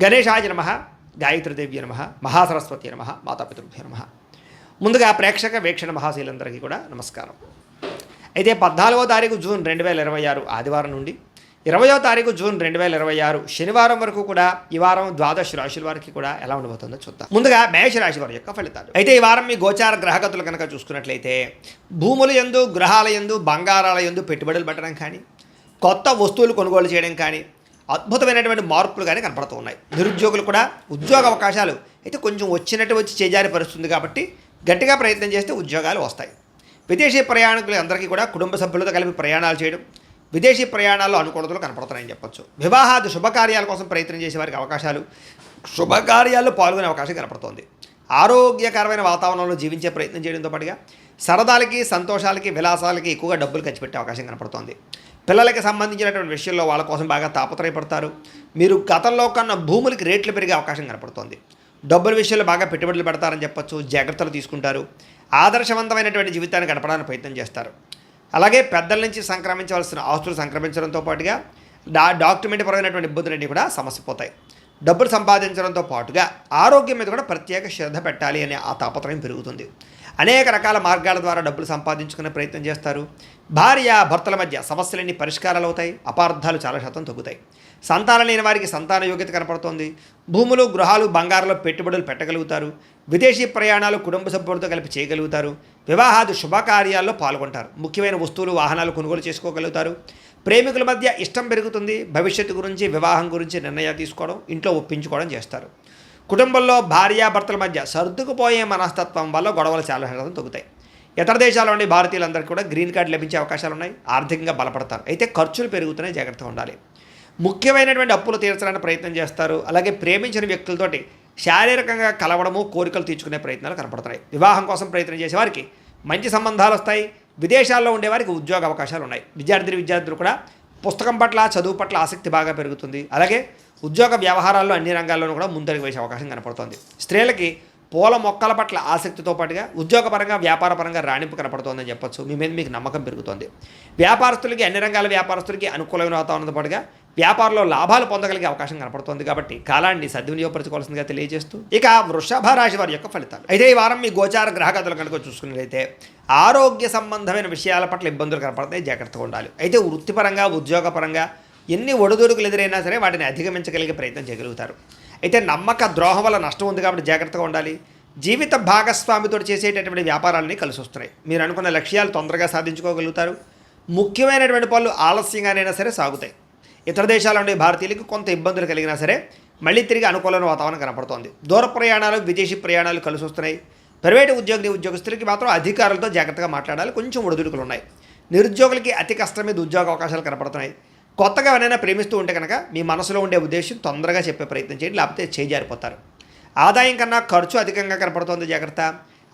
గణేశాయ నమః, గాయత్రీదేవ్య నమః, మహాసరస్వతి నమః, మాతాపితృభ్యో నమః. ముందుగా ప్రేక్షక వీక్షణ మహాశీలందరికీ కూడా నమస్కారం. అయితే 14వ తారీఖు జూన్ 2026 ఆదివారం నుండి 20వ తారీఖు జూన్ 2026 శనివారం వరకు కూడా ఈ వారం ద్వాదశ రాశుల వారికి కూడా ఎలా ఉండబోతుందో చూద్దాం. ముందుగా మేషరాశి వారి యొక్క ఫలితాలు. అయితే ఈ వారం మీ గోచార గ్రహగతులు కనుక చూసుకున్నట్లయితే భూముల యందు, గృహాల యందు, బంగారాల యందు పెట్టుబడులు పెట్టడం కానీ, కొత్త వస్తువులు కొనుగోలు చేయడం కానీ, అద్భుతమైనటువంటి మార్పులు కానీ కనపడుతూ ఉన్నాయి. నిరుద్యోగులు కూడా ఉద్యోగ అవకాశాలు అయితే కొంచెం వచ్చి చేజారి పరుస్తుంది కాబట్టి గట్టిగా ప్రయత్నం చేస్తే ఉద్యోగాలు వస్తాయి. విదేశీ ప్రయాణికులు అందరికీ కూడా కుటుంబ సభ్యులతో కలిపి ప్రయాణాలు చేయడం, విదేశీ ప్రయాణాల్లో అనుకూలతలు కనపడుతున్నాయని చెప్పొచ్చు. వివాహాది శుభకార్యాల కోసం ప్రయత్నం చేసే వారికి అవకాశాలు, శుభకార్యాల్లో పాల్గొనే అవకాశం కనపడుతోంది. ఆరోగ్యకరమైన వాతావరణంలో జీవించే ప్రయత్నం చేయడంతో పాటుగా సరదాలకి, సంతోషాలకి, విలాసాలకి ఎక్కువగా డబ్బులు ఖర్చు పెట్టే అవకాశం కనపడుతోంది. పిల్లలకి సంబంధించినటువంటి విషయంలో వాళ్ళ కోసం బాగా తాపత్రయపడతారు. మీరు గతంలో కన్నా భూములకి రేట్లు పెరిగే అవకాశం కనపడుతోంది. డబ్బుల విషయంలో బాగా పెట్టుబడులు పెడతారని చెప్పొచ్చు. జాగ్రత్తలు తీసుకుంటారు. ఆదర్శవంతమైనటువంటి జీవితాన్ని గడపడానికి ప్రయత్నం చేస్తారు. అలాగే పెద్దల నుంచి సంక్రమించవలసిన ఆస్తులు సంక్రమించడంతో పాటుగా డాక్యుమెంట్ పరమైనటువంటి ఇబ్బందులన్నీ కూడా సమస్యపోతాయి. డబ్బులు సంపాదించడంతో పాటుగా ఆరోగ్యం మీద కూడా ప్రత్యేక శ్రద్ధ పెట్టాలి అనే ఆ తాపత్రయం పెరుగుతుంది. అనేక రకాల మార్గాల ద్వారా డబ్బులు సంపాదించుకునే ప్రయత్నం చేస్తారు. భార్య భర్తల మధ్య సమస్యలన్నీ పరిష్కారాలు అవుతాయి. అపార్థాలు చాలా శాతం తగ్గుతాయి. సంతానం లేని వారికి సంతాన యోగ్యత కనపడుతోంది. భూములు, గృహాలు, బంగారంలో పెట్టుబడులు పెట్టగలుగుతారు. విదేశీ ప్రయాణాలు కుటుంబ సభ్యులతో కలిపి చేయగలుగుతారు. వివాహాది శుభకార్యాల్లో పాల్గొంటారు. ముఖ్యమైన వస్తువులు, వాహనాలు కొనుగోలు చేసుకోగలుగుతారు. ప్రేమికుల మధ్య ఇష్టం పెరుగుతుంది. భవిష్యత్తు గురించి, వివాహం గురించి నిర్ణయాలు తీసుకోవడం, ఇంట్లో ఒప్పించుకోవడం చేస్తారు. కుటుంబంలో భార్యాభర్తల మధ్య సర్దుకుపోయే మనస్తత్వం వల్ల గొడవలు చాలా శాతం తగ్గుతాయి. ఇతర దేశాల నుండి భారతీయులందరికీ కూడా గ్రీన్ కార్డు లభించే అవకాశాలు ఉన్నాయి. ఆర్థికంగా బలపడతారు. అయితే ఖర్చులు పెరుగుతున్నాయి, జాగ్రత్తగా ఉండాలి. ముఖ్యమైనటువంటి అప్పులు తీర్చడానికి ప్రయత్నం చేస్తారు. అలాగే ప్రేమించిన వ్యక్తులతోటి శారీరకంగా కలవడము, కోరికలు తీర్చుకునే ప్రయత్నాలు కనపడుతున్నాయి. వివాహం కోసం ప్రయత్నం చేసే వారికి మంచి సంబంధాలు వస్తాయి. విదేశాల్లో ఉండేవారికి ఉద్యోగ అవకాశాలు ఉన్నాయి. విద్యార్థులు కూడా పుస్తకం పట్ల, చదువు పట్ల ఆసక్తి బాగా పెరుగుతుంది. అలాగే ఉద్యోగ వ్యవహారాల్లో అన్ని రంగాల్లోనూ కూడా ముందడుగు వేసే అవకాశం కనపడుతోంది. స్త్రీలకి పూల మొక్కల పట్ల ఆసక్తితో పాటుగా ఉద్యోగపరంగా, వ్యాపారపరంగా రాణింపు కనపడుతోందని చెప్పొచ్చు. మీ మీద మీకు నమ్మకం పెరుగుతోంది. వ్యాపారస్తులకి, అన్ని రంగాల వ్యాపారస్తులకి అనుకూలమైన వాతావరణంతో పాటుగా వ్యాపారంలో లాభాలు పొందగలిగే అవకాశం కనపడుతోంది. కాబట్టి కాలాన్ని సద్వినియోగపరచుకోవాల్సిందిగా తెలియజేస్తూ ఇక వృషభ రాశి వారి యొక్క ఫలితాలు. అయితే ఈ వారం మీ గోచార గ్రహగతులు కనుక చూసుకున్నట్లయితే ఆరోగ్య సంబంధమైన విషయాల పట్ల ఇబ్బందులు కనపడతాయి, జాగ్రత్తగా ఉండాలి. అయితే వృత్తిపరంగా, ఉద్యోగపరంగా ఎన్ని ఒడిదుడుకులు ఎదురైనా సరే వాటిని అధిగమించగలిగే ప్రయత్నం చేయగలుగుతారు. అయితే నమ్మక ద్రోహం వల్ల నష్టం ఉంది కాబట్టి జాగ్రత్తగా ఉండాలి. జీవిత భాగస్వామితో చేసేటటువంటి వ్యాపారాలని కలిసి వస్తున్నాయి. మీరు అనుకున్న లక్ష్యాలు తొందరగా సాధించుకోగలుగుతారు. ముఖ్యమైనటువంటి పనులు ఆలస్యంగానైనా సరే సాగుతాయి. ఇతర దేశాల నుండి భారతీయులకు కొంత ఇబ్బందులు కలిగినా సరే మళ్ళీ తిరిగి అనుకూలమైన వాతావరణం కనపడుతోంది. దూర ప్రయాణాలు, విదేశీ ప్రయాణాలు కలిసి వస్తున్నాయి. ప్రైవేటు ఉద్యోగస్తులకి మాత్రం అధికారులతో జాగ్రత్తగా మాట్లాడాలి. కొంచెం ఒడిదుడుకులు ఉన్నాయి. నిరుద్యోగులకి అతి కష్టం మీద ఉద్యోగ అవకాశాలు కనపడుతున్నాయి. కొత్తగా ఎవరైనా ప్రేమిస్తూ ఉంటే కనుక మీ మనసులో ఉండే ఉద్దేశం తొందరగా చెప్పే ప్రయత్నం చేయండి, లేకపోతే చేజారిపోతారు. ఆదాయం కన్నా ఖర్చు అధికంగా కనపడుతోంది, జాగ్రత్త.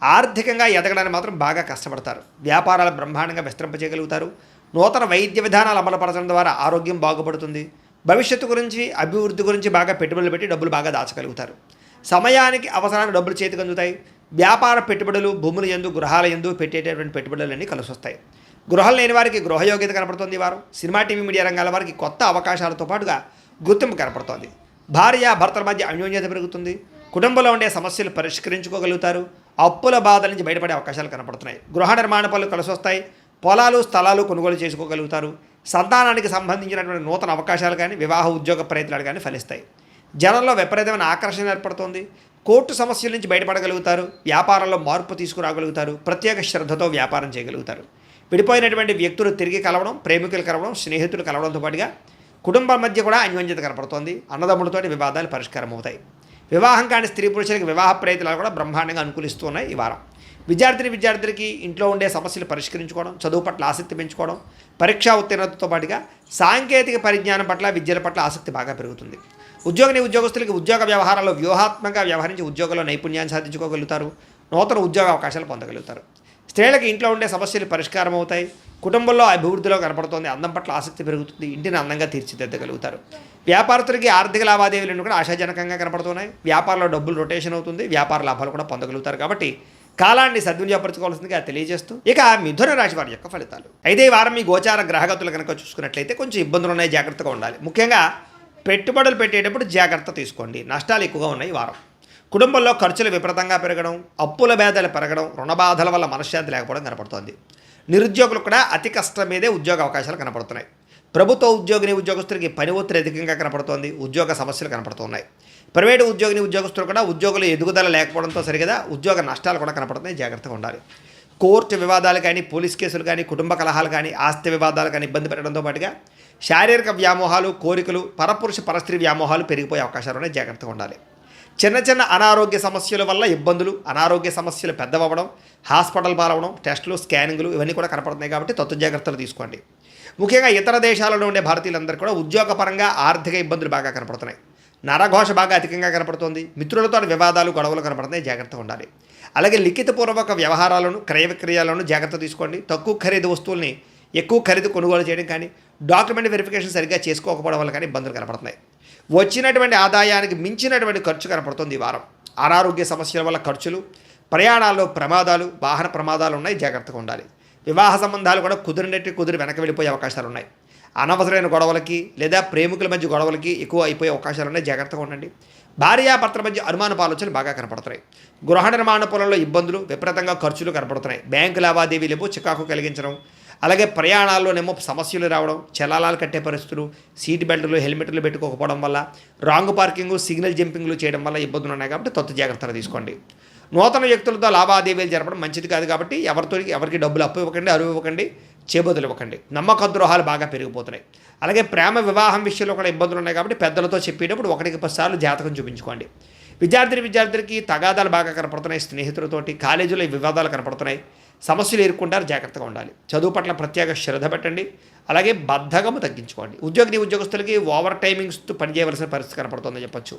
ఆర్థికంగా ఎదగడానికి మాత్రం బాగా కష్టపడతారు. వ్యాపారాలు బ్రహ్మాండంగా విస్తరింపచేయగలుగుతారు. నూతన వైద్య విధానాలు అమలుపరచడం ద్వారా ఆరోగ్యం బాగుపడుతుంది. భవిష్యత్తు గురించి, అభివృద్ధి గురించి బాగా పెట్టుబడులు పెట్టి డబ్బులు బాగా దాచగలుగుతారు. సమయానికి అవసరానికి డబ్బులు చేతికి అందుతాయి. వ్యాపార పెట్టుబడులు, భూముల యందు, గృహాల యందు పెట్టేటటువంటి పెట్టుబడులన్నీ కలిసి వస్తాయి. గృహం లేని వారికి గృహయోగ్యత కనపడుతుంది. వారు సినిమా, టీవీ, మీడియా రంగాల వారికి కొత్త అవకాశాలతో పాటుగా గుర్తింపు కనపడుతోంది. భార్య భర్తల మధ్య అన్యోన్యత పెరుగుతుంది. కుటుంబంలో ఉండే సమస్యలు పరిష్కరించుకోగలుగుతారు. అప్పుల బాధల నుంచి బయటపడే అవకాశాలు కనపడుతున్నాయి. గృహ నిర్మాణ పనులు కలిసి వస్తాయి. పొలాలు, స్థలాలు కొనుగోలు చేసుకోగలుగుతారు. సంతానానికి సంబంధించినటువంటి నూతన అవకాశాలు కానీ, వివాహ ఉద్యోగ ప్రయత్నాలు కానీ ఫలిస్తాయి. జనంలో విపరీతమైన ఆకర్షణ ఏర్పడుతోంది. కోర్టు సమస్యల నుంచి బయటపడగలుగుతారు. వ్యాపారంలో మార్పు తీసుకురాగలుగుతారు. ప్రత్యేక శ్రద్ధతో వ్యాపారం చేయగలుగుతారు. విడిపోయినటువంటి వ్యక్తులు తిరిగి కలవడం, ప్రేమికులు కలవడం, స్నేహితులు కలవడంతో పాటుగా కుటుంబం మధ్య కూడా అన్యోన్యత కనపడుతోంది. అన్నదమ్ములతోటి వివాదాలు పరిష్కారం అవుతాయి. వివాహం కాని స్త్రీ పురుషులకి వివాహ ప్రయత్నాలు కూడా బ్రహ్మాండంగా అనుకూలిస్తూ ఉన్నాయి ఈ వారం. విద్యార్థులకి ఇంట్లో ఉండే సమస్యలు పరిష్కరించుకోవడం, చదువు పట్ల ఆసక్తి పెంచుకోవడం, పరీక్షా ఉత్తీర్ణతతో పాటుగా సాంకేతిక పరిజ్ఞానం పట్ల, విద్యల పట్ల ఆసక్తి బాగా పెరుగుతుంది. ఉద్యోగస్తులకి ఉద్యోగ వ్యవహారాల్లో వ్యూహాత్మకంగా వ్యవహరించి ఉద్యోగంలో నైపుణ్యాన్ని సాధించుకోగలుగుతారు. నూతన ఉద్యోగ అవకాశాలు పొందగలుగుతారు. స్త్రీలకు ఇంట్లో ఉండే సమస్యలు పరిష్కారం అవుతాయి. కుటుంబంలో అభివృద్ధిలో కనపడుతుంది. అందం పట్ల ఆసక్తి పెరుగుతుంది. ఇంటిని అందంగా తీర్చిదిద్దగలుగుతారు. వ్యాపారస్తులకి ఆర్థిక లావాదేవీలను కూడా ఆశాజనకంగా కనపడుతున్నాయి. వ్యాపారంలో డబ్బులు రొటేషన్ అవుతుంది. వ్యాపార లాభాలు కూడా పొందగలుగుతారు. కాబట్టి కాలాన్ని సద్వినియోగపరచుకోవాల్సిందిగా తెలియజేస్తూ ఇక మిథున రాశి వారి యొక్క ఫలితాలు. అయితే ఈ వారం మీ గోచార గ్రహగతులు కనుక చూసుకున్నట్లయితే కొంచెం ఇబ్బందులు ఉన్నాయి, జాగ్రత్తగా ఉండాలి. ముఖ్యంగా పెట్టుబడులు పెట్టేటప్పుడు జాగ్రత్త తీసుకోండి, నష్టాలు ఎక్కువగా ఉన్నాయి ఈ వారం. కుటుంబంలో ఖర్చులు విపరీతంగా పెరగడం, అప్పుల బాధలు పెరగడం, రుణ బాధల వల్ల మనశ్శాంతి లేకపోవడం కనపడుతోంది. నిరుద్యోగులు కూడా అతి కష్టం మీదే ఉద్యోగ అవకాశాలు కనపడుతున్నాయి. ప్రభుత్వ ఉద్యోగస్తులకి పని ఒత్తిడి అధికంగా కనపడుతోంది, ఉద్యోగ సమస్యలు కనపడుతున్నాయి. ప్రైవేటు ఉద్యోగస్తులు కూడా ఉద్యోగులు ఎదుగుదల లేకపోవడంతో సరిగదా ఉద్యోగ నష్టాలు కూడా కనపడుతున్నాయి, జాగ్రత్తగా ఉండాలి. కోర్టు వివాదాలు కానీ, పోలీస్ కేసులు కానీ, కుటుంబ కలహాలు కానీ, ఆస్తి వివాదాలు కానీ ఇబ్బంది పెట్టడంతో పాటుగా శారీరక వ్యామోహాలు, కోరికలు, పరపురుష పరస్త్రీ వ్యామోహాలు పెరిగిపోయే అవకాశాలు ఉన్నాయి, జాగ్రత్తగా ఉండాలి. చిన్న చిన్న అనారోగ్య సమస్యల వల్ల ఇబ్బందులు, అనారోగ్య సమస్యలు పెద్దవడం, హాస్పిటల్ పాలవడం, టెస్టులు, స్కానింగ్లు ఇవన్నీ కూడా కనపడుతున్నాయి కాబట్టి తత్తు జాగ్రత్తలు తీసుకోండి. ముఖ్యంగా ఇతర దేశాలలో ఉండే భారతీయులందరూ కూడా ఉద్యోగపరంగా ఆర్థిక ఇబ్బందులు బాగా కనపడుతున్నాయి. నరఘోష బాగా అధికంగా కనపడుతోంది. మిత్రులతో వివాదాలు, గొడవలు కనపడుతున్నాయి, జాగ్రత్తగా ఉండాలి. అలాగే లిఖితపూర్వక వ్యవహారాలను, క్రయ విక్రయాలను జాగ్రత్త తీసుకోండి. తక్కువ ఖరీదు వస్తువుల్ని ఎక్కువ ఖరీదు కొనుగోలు చేయడం కానీ, డాక్యుమెంట్ వెరిఫికేషన్ సరిగ్గా చేసుకోకపోవడం వల్ల కానీ ఇబ్బందులు కనపడుతున్నాయి. వచ్చినటువంటి ఆదాయానికి మించినటువంటి ఖర్చు కనపడుతుంది ఈ వారం. అనారోగ్య సమస్యల వల్ల ఖర్చులు, ప్రయాణాల్లో ప్రమాదాలు, వాహన ప్రమాదాలు ఉన్నాయి, జాగ్రత్తగా ఉండాలి. వివాహ సంబంధాలు కూడా కుదిరి వెనక వెళ్ళిపోయే అవకాశాలు ఉన్నాయి. అనవసరమైన గొడవలకి లేదా ప్రేమికుల మధ్య గొడవలకి ఎక్కువ అయిపోయే అవకాశాలు ఉన్నాయి, జాగ్రత్తగా ఉండండి. భార్యాభర్తల మధ్య అనుమానపు ఆలోచనలు బాగా కనపడుతున్నాయి. గృహ నిర్మాణ పొలంలో ఇబ్బందులు, విపరీతంగా ఖర్చులు కనపడుతున్నాయి. బ్యాంకు లావాదేవీలేమో చికాకు కలిగించడం, అలాగే ప్రయాణాల్లోనేమో సమస్యలు రావడం, చలాలాలు కట్టే పరిస్థితులు, సీట్ బెల్టులు, హెల్మెట్లు పెట్టుకోకపోవడం వల్ల, రాంగ్ పార్కింగ్, సిగ్నల్ జంపింగ్లు చేయడం వల్ల ఇబ్బందులు ఉన్నాయి కాబట్టి తత్తు జాగ్రత్తలు తీసుకోండి. నూతన వ్యక్తులతో లావాదేవీలు జరపడం మంచిది కాదు కాబట్టి ఎవరికి డబ్బులు అప్పు ఇవ్వకండి, అరువు ఇవ్వకండి, చేబదులు ఇవ్వకండి. నమ్మక ద్రోహాలు బాగా పెరిగిపోతున్నాయి. అలాగే ప్రేమ వివాహం విషయంలో కూడా ఇబ్బందులు ఉన్నాయి కాబట్టి పెద్దలతో చెప్పేటప్పుడు 1-10 సార్లు జాతకం చూపించుకోండి. విద్యార్థులకి తగాదాలు బాగా కనపడుతున్నాయి. స్నేహితులతోటి కాలేజీలో వివాదాలు కనపడుతున్నాయి, సమస్యలు ఎదుర్కొంటారు, జాగ్రత్తగా ఉండాలి. చదువు పట్ల ప్రత్యేక శ్రద్ధ పెట్టండి. అలాగే బద్ధకము తగ్గించుకోండి. ఉద్యోగస్తులకి ఓవర్ టైమింగ్స్ పనిచేయవలసిన పరిస్థితి కనపడుతుందని చెప్పొచ్చు.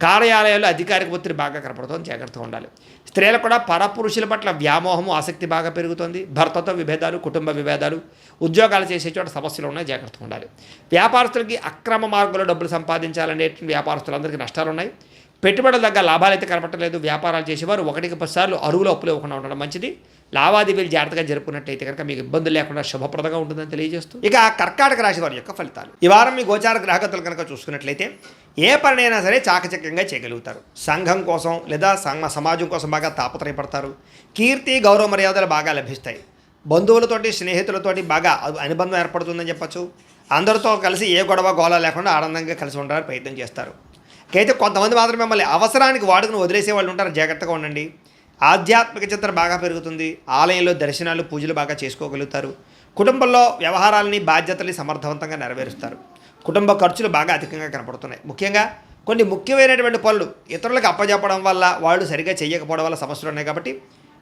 కార్యాలయాల్లో అధికారిక ఒత్తిడి బాగా కనపడుతుంది, జాగ్రత్తగా ఉండాలి. స్త్రీలకు కూడా పరపురుషుల పట్ల వ్యామోహము, ఆసక్తి బాగా పెరుగుతుంది. భర్తతో విభేదాలు, కుటుంబ విభేదాలు, ఉద్యోగాలు చేసే చోట సమస్యలు ఉన్నాయి, జాగ్రత్తగా ఉండాలి. వ్యాపారస్తులకి అక్రమ మార్గంలో డబ్బులు సంపాదించాలనే వ్యాపారస్తులందరికీ నష్టాలు ఉన్నాయి. పెట్టుబడుల దగ్గర లాభాలు అయితే కనపడలేదు. వ్యాపారాలు చేసేవారు 1-10 సార్లు అరువులు అప్పులు ఇవ్వకుండా ఉండడం మంచిది. లావాదేవీలు జాగ్రత్తగా జరుపుకున్నట్లయితే కనుక మీకు ఇబ్బందులు లేకుండా శుభప్రదంగా ఉంటుందని తెలియజేస్తూ ఇక కర్కాటక రాశి వారి యొక్క ఫలితాలు. ఈ వారం మీ గోచార గ్రహగతులు కనుక చూసుకున్నట్లయితే ఏ పనినైనా సరే చాకచక్యంగా చేయగలుగుతారు. సంఘం కోసం లేదా సమాజం కోసం బాగా తాపత్రయపడతారు. కీర్తి, గౌరవ మర్యాదలు బాగా లభిస్తాయి. బంధువులతోటి, స్నేహితులతోటి బాగా అనుబంధం ఏర్పడుతుందని చెప్పచ్చు. అందరితో కలిసి ఏ గొడవ గోళ లేకుండా ఆనందంగా కలిసి ఉండడానికి ప్రయత్నం చేస్తారు. అయితే కొంతమంది మాత్రం మిమ్మల్ని అవసరానికి వాడుకుని వదిలేసే వాళ్ళు ఉంటారు, జాగ్రత్తగా ఉండండి. ఆధ్యాత్మిక చిత్రం బాగా పెరుగుతుంది. ఆలయంలో దర్శనాలు, పూజలు బాగా చేసుకోగలుగుతారు. కుటుంబంలో వ్యవహారాలని, బాధ్యతల్ని సమర్థవంతంగా నెరవేరుస్తారు. కుటుంబ ఖర్చులు బాగా అధికంగా కనపడుతున్నాయి. ముఖ్యంగా కొన్ని ముఖ్యమైనటువంటి పనులు ఇతరులకు అప్పజెప్పడం వల్ల, వాళ్ళు సరిగ్గా చేయకపోవడం వల్ల సమస్యలు ఉన్నాయి కాబట్టి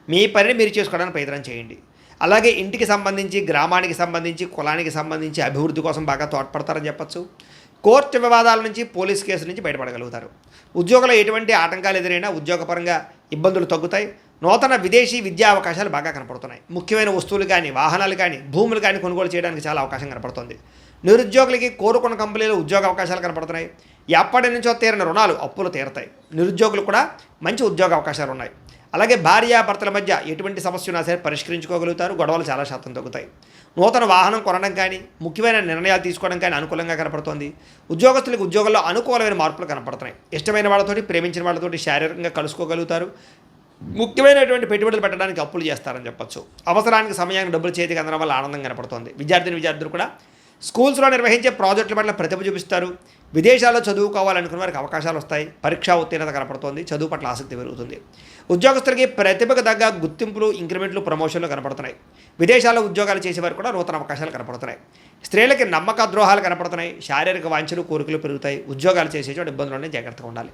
మీ పనిని మీరు చేసుకోవడానికి ప్రయత్నం చేయండి. అలాగే ఇంటికి సంబంధించి, గ్రామానికి సంబంధించి, కులానికి సంబంధించి అభివృద్ధి కోసం బాగా తోడ్పడతారని చెప్పచ్చు. కోర్టు వివాదాల నుంచి, పోలీస్ కేసుల నుంచి బయటపడగలుగుతారు. ఉద్యోగంలో ఎటువంటి ఆటంకాలు ఎదురైనా ఉద్యోగపరంగా ఇబ్బందులు తగ్గుతాయి. నూతన విదేశీ విద్యా అవకాశాలు బాగా కనపడుతున్నాయి. ముఖ్యమైన వస్తువులు కానీ, వాహనాలు కానీ, భూములు కానీ కొనుగోలు చేయడానికి చాలా అవకాశం కనపడుతుంది. నిరుద్యోగులకి కోరుకున్న కంపెనీలో ఉద్యోగ అవకాశాలు కనపడుతున్నాయి. ఎప్పటి నుంచో తీరిన రుణాలు, అప్పులు తీరతాయి. నిరుద్యోగులు కూడా మంచి ఉద్యోగ అవకాశాలు ఉన్నాయి. అలాగే భార్యాభర్తల మధ్య ఎటువంటి సమస్య ఉన్నా సరే పరిష్కరించుకోగలుగుతారు. గొడవలు చాలా శాతం తగ్గుతాయి. నూతన వాహనం కొనడం కానీ, ముఖ్యమైన నిర్ణయాలు తీసుకోవడం కానీ అనుకూలంగా కనపడుతోంది. ఉద్యోగస్తులకు ఉద్యోగంలో అనుకూలమైన మార్పులు కనపడుతున్నాయి. ఇష్టమైన వాళ్ళతోటి, ప్రేమించిన వాళ్ళతోటి శారీరకంగా కలుసుకోగలుగుతారు. ముఖ్యమైనటువంటి పెట్టుబడులు పెట్టడానికి అప్పులు చేస్తారని చెప్పొచ్చు. అవసరానికి సమయానికి డబ్బులు చేతికి అందడం వల్ల ఆనందం కనపడుతోంది. విద్యార్థులు కూడా స్కూల్స్లో నిర్వహించే ప్రాజెక్టుల పట్ల ప్రతిభ చూపిస్తారు. విదేశాల్లో చదువుకోవాలనుకున్న వారికి అవకాశాలు వస్తాయి. పరీక్షా ఉత్తీర్ణత కనపడుతోంది. చదువు పట్ల ఆసక్తి పెరుగుతుంది. ఉద్యోగస్తులకి ప్రతిభకు తగ్గ గుర్తింపులు, ఇంక్రిమెంట్లు, ప్రమోషన్లు కనపడుతున్నాయి. విదేశాల్లో ఉద్యోగాలు చేసేవారు కూడా నూతన అవకాశాలు కనపడుతున్నాయి. స్త్రీలకి నమ్మక ద్రోహాలు కనపడుతున్నాయి. శారీరక వాంఛలు, కోరికలు పెరుగుతాయి. ఉద్యోగాలు చేసే చోట ఇబ్బందులు జాగ్రత్తగా ఉండాలి.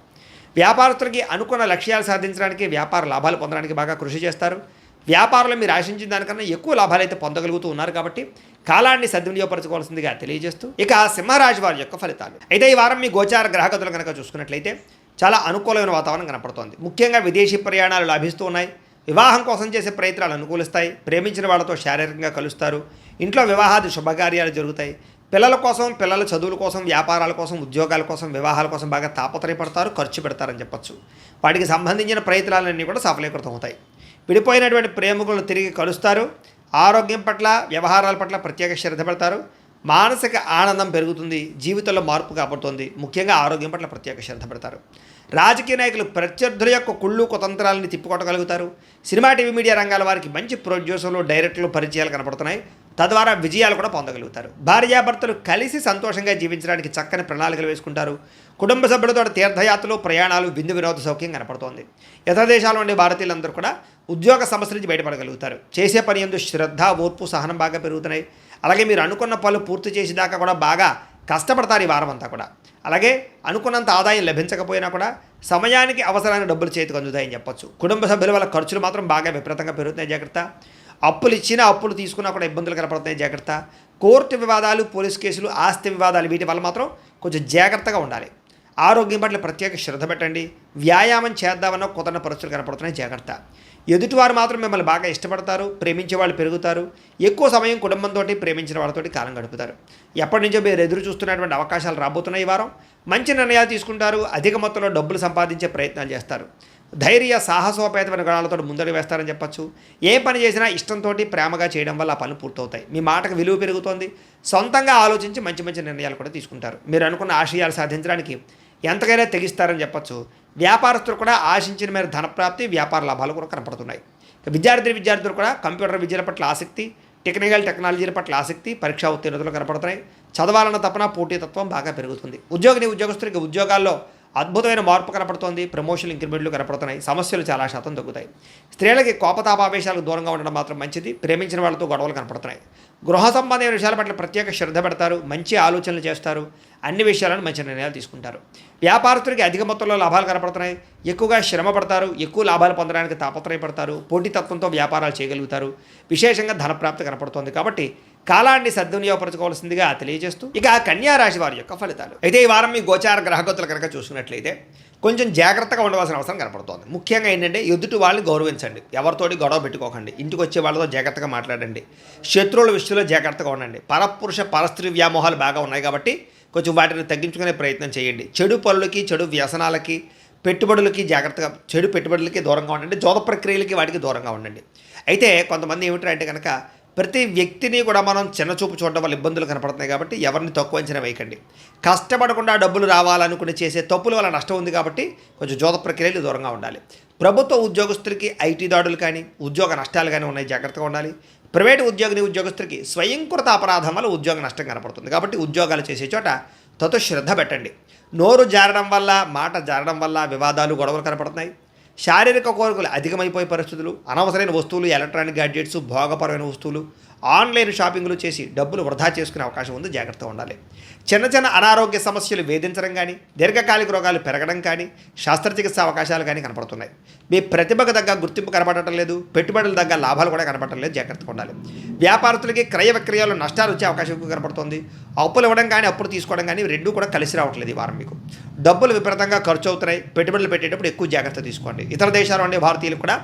వ్యాపారస్తులకి అనుకున్న లక్ష్యాలు సాధించడానికి, వ్యాపార లాభాలు పొందడానికి బాగా కృషి చేస్తారు. వ్యాపారంలో మీరు ఆశించిన దానికన్నా ఎక్కువ లాభాలు అయితే పొందగలుగుతూ ఉన్నారు కాబట్టి కాలాన్ని సద్వినియోగపరచుకోవాల్సిందిగా తెలియజేస్తూ ఇక సింహరాశి వారి యొక్క ఫలితాలు. అయితే ఈ వారం మీ గోచార గ్రహగతులు కనుక చూసుకున్నట్లయితే చాలా అనుకూలమైన వాతావరణం కనపడుతోంది. ముఖ్యంగా విదేశీ ప్రయాణాలు లాభిస్తూ ఉన్నాయి. వివాహం కోసం చేసే ప్రయత్నాలు అనుకూలిస్తాయి. ప్రేమించిన వాళ్ళతో శారీరకంగా కలుస్తారు. ఇంట్లో వివాహాది శుభకార్యాలు జరుగుతాయి. పిల్లల కోసం, పిల్లల చదువుల కోసం, వ్యాపారాల కోసం, ఉద్యోగాల కోసం, వివాహాల కోసం బాగా తాపత్రయపడతారు, ఖర్చు పెడతారని చెప్పొచ్చు. వాటికి సంబంధించిన ప్రయత్నాలన్నీ కూడా సఫలీకృతం అవుతాయి. విడిపోయినటువంటి ప్రేమికులను తిరిగి కలుస్తారు. ఆరోగ్యం పట్ల, వ్యవహారాల పట్ల ప్రత్యేక శ్రద్ధ పెడతారు. మానసిక ఆనందం పెరుగుతుంది, జీవితంలో మార్పు కాబడుతుంది. ముఖ్యంగా ఆరోగ్యం పట్ల ప్రత్యేక శ్రద్ధ పెడతారు. రాజకీయ నాయకులు ప్రత్యర్థుల యొక్క కుళ్ళు కుతంత్రాలని తిప్పికొట్టగలుగుతారు. సినిమా టీవీ మీడియా రంగాల వారికి మంచి ప్రొడ్యూసర్లు డైరెక్టర్లు పరిచయాలు కనపడుతున్నాయి. తద్వారా విజయాలు కూడా పొందగలుగుతారు. భార్యాభర్తలు కలిసి సంతోషంగా జీవించడానికి చక్కని ప్రణాళికలు వేసుకుంటారు. కుటుంబ సభ్యులతో తీర్థయాత్రలు, ప్రయాణాలు, విందు వినోద సౌఖ్యం కనపడుతోంది. ఇతర దేశాల నుండి భారతీయులందరూ కూడా ఉద్యోగ సమస్యల నుంచి బయటపడగలుగుతారు. చేసే పని యందు శ్రద్ధ, ఓర్పు, సహనం బాగా పెరుగుతున్నాయి. అలాగే మీరు అనుకున్న పనులు పూర్తి చేసేదాకా కూడా బాగా కష్టపడతారు ఈ వారం అంతా కూడా. అలాగే అనుకున్నంత ఆదాయం లభించకపోయినా కూడా సమయానికి అవసరానికి డబ్బులు చేతికి అందుతాయని చెప్పొచ్చు. కుటుంబ సభ్యుల వల్ల ఖర్చులు మాత్రం బాగా విపరీతంగా పెరుగుతున్నాయి, జాగ్రత్త. అప్పులు ఇచ్చినా అప్పులు తీసుకున్నా కూడా ఇబ్బందులు కనపడుతున్నాయి, జాగ్రత్త. కోర్టు వివాదాలు, పోలీస్ కేసులు, ఆస్తి వివాదాలు వీటి వల్ల మాత్రం కొంచెం జాగ్రత్తగా ఉండాలి. ఆరోగ్యం పట్ల ప్రత్యేక శ్రద్ధ పెట్టండి. వ్యాయామం చేద్దామన్న కుదరని పరిస్థితులు కనపడుతున్నాయి, జాగ్రత్త. ఎదుటివారు మాత్రం మిమ్మల్ని బాగా ఇష్టపడతారు, ప్రేమించే వాళ్ళు పెరుగుతారు. ఎక్కువ సమయం కుటుంబంతో, ప్రేమించిన వాళ్ళతోటి కాలం గడుపుతారు. ఎప్పటి నుంచో మీరు ఎదురు చూస్తున్నటువంటి అవకాశాలు రాబోతున్నాయి ఈ వారం. మంచి నిర్ణయాలు తీసుకుంటారు. అధిక మొత్తంలో డబ్బులు సంపాదించే ప్రయత్నాలు చేస్తారు. ధైర్య సాహసోపేతమైన గుణాలతో ముందడుగు వేస్తారని చెప్పచ్చు. ఏ పని చేసినా ఇష్టంతో, ప్రేమగా చేయడం వల్ల ఆ పనులు పూర్తవుతాయి. మీ మాటకు విలువ పెరుగుతోంది. సొంతంగా ఆలోచించి మంచి మంచి నిర్ణయాలు కూడా తీసుకుంటారు. మీరు అనుకున్న ఆశయాలు సాధించడానికి ఎంతకైనా తెగిస్తారని చెప్పచ్చు. వ్యాపారస్తులు కూడా ఆశించిన మేర ధనప్రాప్తి, వ్యాపార లాభాలు కూడా కనపడుతున్నాయి. విద్యార్థులు కూడా కంప్యూటర్ విద్యల పట్ల ఆసక్తి, టెక్నాలజీల పట్ల ఆసక్తి, పరీక్షా ఉత్తీర్ణతలు కనపడుతున్నాయి. చదవాలన్న తపన, పోటీతత్వం బాగా పెరుగుతుంది. ఉద్యోగస్తులకి ఉద్యోగాల్లో అద్భుతమైన మార్పు కనపడుతోంది. ప్రమోషన్లు, ఇంక్రిమెంట్లు కనపడుతున్నాయి. సమస్యలు చాలా శాతం తగ్గుతాయి. స్త్రీలకి కోపతాపావేశాలకు దూరంగా ఉండడం మాత్రం మంచిది. ప్రేమించిన వాళ్ళతో గొడవలు కనపడుతున్నాయి. గృహ సంబంధమైన విషయాల పట్ల ప్రత్యేక శ్రద్ధ పెడతారు. మంచి ఆలోచనలు చేస్తారు. అన్ని విషయాలను మంచి నిర్ణయాలు తీసుకుంటారు. వ్యాపారస్తులకి అధిక మొత్తంలో లాభాలు కనపడుతున్నాయి. ఎక్కువగా శ్రమ పడతారు. ఎక్కువ లాభాలు పొందడానికి తాపత్రయపడతారు. పోటీతత్వంతో వ్యాపారాలు చేయగలుగుతారు. విశేషంగా ధనప్రాప్తి కనపడుతోంది. కాబట్టి కాలాన్ని సద్వినియోగపరచుకోవాల్సిందిగా తెలియజేస్తూ ఇక కన్యా రాశి వారి యొక్క ఫలితాలు. అయితే ఈ వారం మీ గోచార గ్రహగతులు కనుక చూసుకున్నట్లయితే కొంచెం జాగ్రత్తగా ఉండవలసిన అవసరం కనపడుతోంది. ముఖ్యంగా ఏంటంటే ఎదుటి వాళ్ళని గౌరవించండి. ఎవరితోటి గొడవ పెట్టుకోకండి. ఇంటికి వచ్చే వాళ్ళతో జాగ్రత్తగా మాట్లాడండి. శత్రువుల విషయంలో జాగ్రత్తగా ఉండండి. పరపురుష పరస్త్రీ వ్యామోహాలు బాగా ఉన్నాయి కాబట్టి కొంచెం వాటిని తగ్గించుకునే ప్రయత్నం చేయండి. చెడు పనులకి, చెడు వ్యసనాలకి, పెట్టుబడులకి జాగ్రత్తగా, చెడు పెట్టుబడులకి దూరంగా ఉండండి. జోద ప్రక్రియలకి వాటికి దూరంగా ఉండండి. అయితే కొంతమంది ఏమిటంటే కనుక ప్రతి వ్యక్తిని కూడా మనం చిన్నచూపు చూడడం వల్ల ఇబ్బందులు కనపడుతున్నాయి కాబట్టి ఎవరిని తక్కువ అంచనా వేయకండి. కష్టపడకుండా డబ్బులు రావాలనుకుని చేసే తప్పుల వల్ల నష్టం ఉంది కాబట్టి కొంచెం జోద ప్రక్రియలు దూరంగా ఉండాలి. ప్రభుత్వ ఉద్యోగస్తులకి ఐటీ దాడులు కానీ, ఉద్యోగ నష్టాలు కానీ ఉన్నాయి, జాగ్రత్తగా ఉండాలి. ప్రైవేటు ఉద్యోగస్తులకి స్వయంకృత అపరాధం వల్ల ఉద్యోగ నష్టం కనపడుతుంది కాబట్టి ఉద్యోగాలు చేసే చోట శ్రద్ధ పెట్టండి. నోరు జారడం వల్ల, మాట జారడం వల్ల వివాదాలు, గొడవలు కనపడుతున్నాయి. శారీరక కోరికలు అధికమైపోయే పరిస్థితులు, అనవసరమైన వస్తువులు, ఎలక్ట్రానిక్ గ్యాడ్జెట్స్, భోగపరమైన వస్తువులు, ఆన్లైన్ షాపింగ్లు చేసి డబ్బులు వృధా చేసుకునే అవకాశం ఉంది, జాగ్రత్తగా ఉండాలి. చిన్న అనారోగ్య సమస్యలు వేధించడం కానీ, దీర్ఘకాలిక రోగాలు పెరగడం కానీ, శస్త్రచికిత్స అవకాశాలు కానీ కనపడుతున్నాయి. మీ ప్రతిభకు తగ్గ గుర్తింపు కనపడటం లేదు. పెట్టుబడులు తగ్గ లాభాలు కూడా కనపడటం లేదు, జాగ్రత్తగా ఉండాలి. వ్యాపారస్తులకి క్రయ విక్రయాల్లో నష్టాలు వచ్చే అవకాశం ఎక్కువ కనపడుతుంది. అప్పులు ఇవ్వడం కానీ, అప్పులు తీసుకోవడం కానీ రెండూ కూడా కలిసి రావట్లేదు ఈ వారం. మీకు డబ్బులు విపరీతంగా ఖర్చు అవుతున్నాయి. పెట్టుబడులు పెట్టేటప్పుడు ఎక్కువ జాగ్రత్త తీసుకోండి. ఇతర దేశాలు ఉండే భారతీయులు కూడా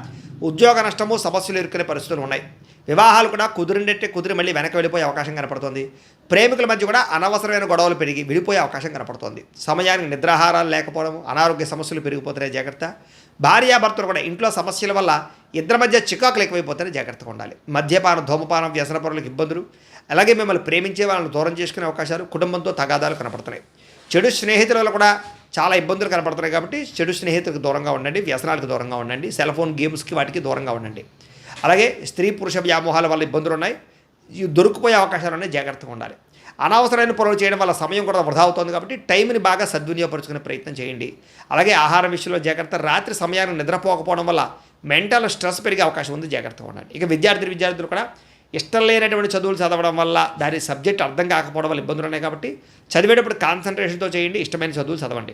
ఉద్యోగ నష్టము, సమస్యలు ఎదుర్కొనే పరిస్థితులు ఉన్నాయి. వివాహాలు కూడా కుదిరి మళ్ళీ వెనక్కి వెళ్ళిపోయే అవకాశం కనపడుతుంది. ప్రేమికుల మధ్య కూడా అనవసరమైన గొడవలు పెరిగి విడిపోయే అవకాశం కనపడుతుంది. సమయానికి నిద్రాహారాలు లేకపోవడం, అనారోగ్య సమస్యలు పెరిగిపోతున్నాయి, జాగ్రత్త. భార్యాభర్తలు కూడా ఇంట్లో సమస్యల వల్ల ఇద్దరి మధ్య చికాకులు ఎక్కువైపోతాయి, జాగ్రత్తగా ఉండాలి. మద్యపానం, ధూమపానం, వ్యసనపరులకు ఇబ్బందులు, అలాగే మిమ్మల్ని ప్రేమించే వాళ్ళని దూరం చేసుకునే అవకాశాలు, కుటుంబంతో తగాదాలు కనపడుతున్నాయి. చెడు స్నేహితుల కూడా చాలా ఇబ్బందులు కనపడుతున్నాయి కాబట్టి చెడు స్నేహితులకు దూరంగా ఉండండి. వ్యసనాలకు దూరంగా ఉండండి. సెల్ ఫోన్ గేమ్స్కి వాటికి దూరంగా ఉండండి. అలాగే స్త్రీ పురుష వ్యామోహాల వల్ల ఇబ్బందులు ఉన్నాయి, దొరికిపోయే అవకాశాలు ఉన్నాయి, జాగ్రత్తగా ఉండాలి. అనవసరమైన పనులు చేయడం వల్ల సమయం కూడా వృధా అవుతుంది కాబట్టి టైంని బాగా సద్వినియోగపరుచుకునే ప్రయత్నం చేయండి. అలాగే ఆహారం విషయంలో జాగ్రత్త. రాత్రి సమయాన్ని నిద్రపోకపోవడం వల్ల మెంటల్ స్ట్రెస్ పెరిగే అవకాశం ఉంది, జాగ్రత్తగా ఉండండి. ఇక విద్యార్థులు కూడా ఇష్టం లేనటువంటి చదువులు చదవడం వల్ల, దాని సబ్జెక్ట్ అర్థం కాకపోవడం వల్ల ఇబ్బందులు ఉన్నాయి కాబట్టి చదివేటప్పుడు కాన్సన్ట్రేషన్తో చేయండి. ఇష్టమైన చదువులు చదవండి.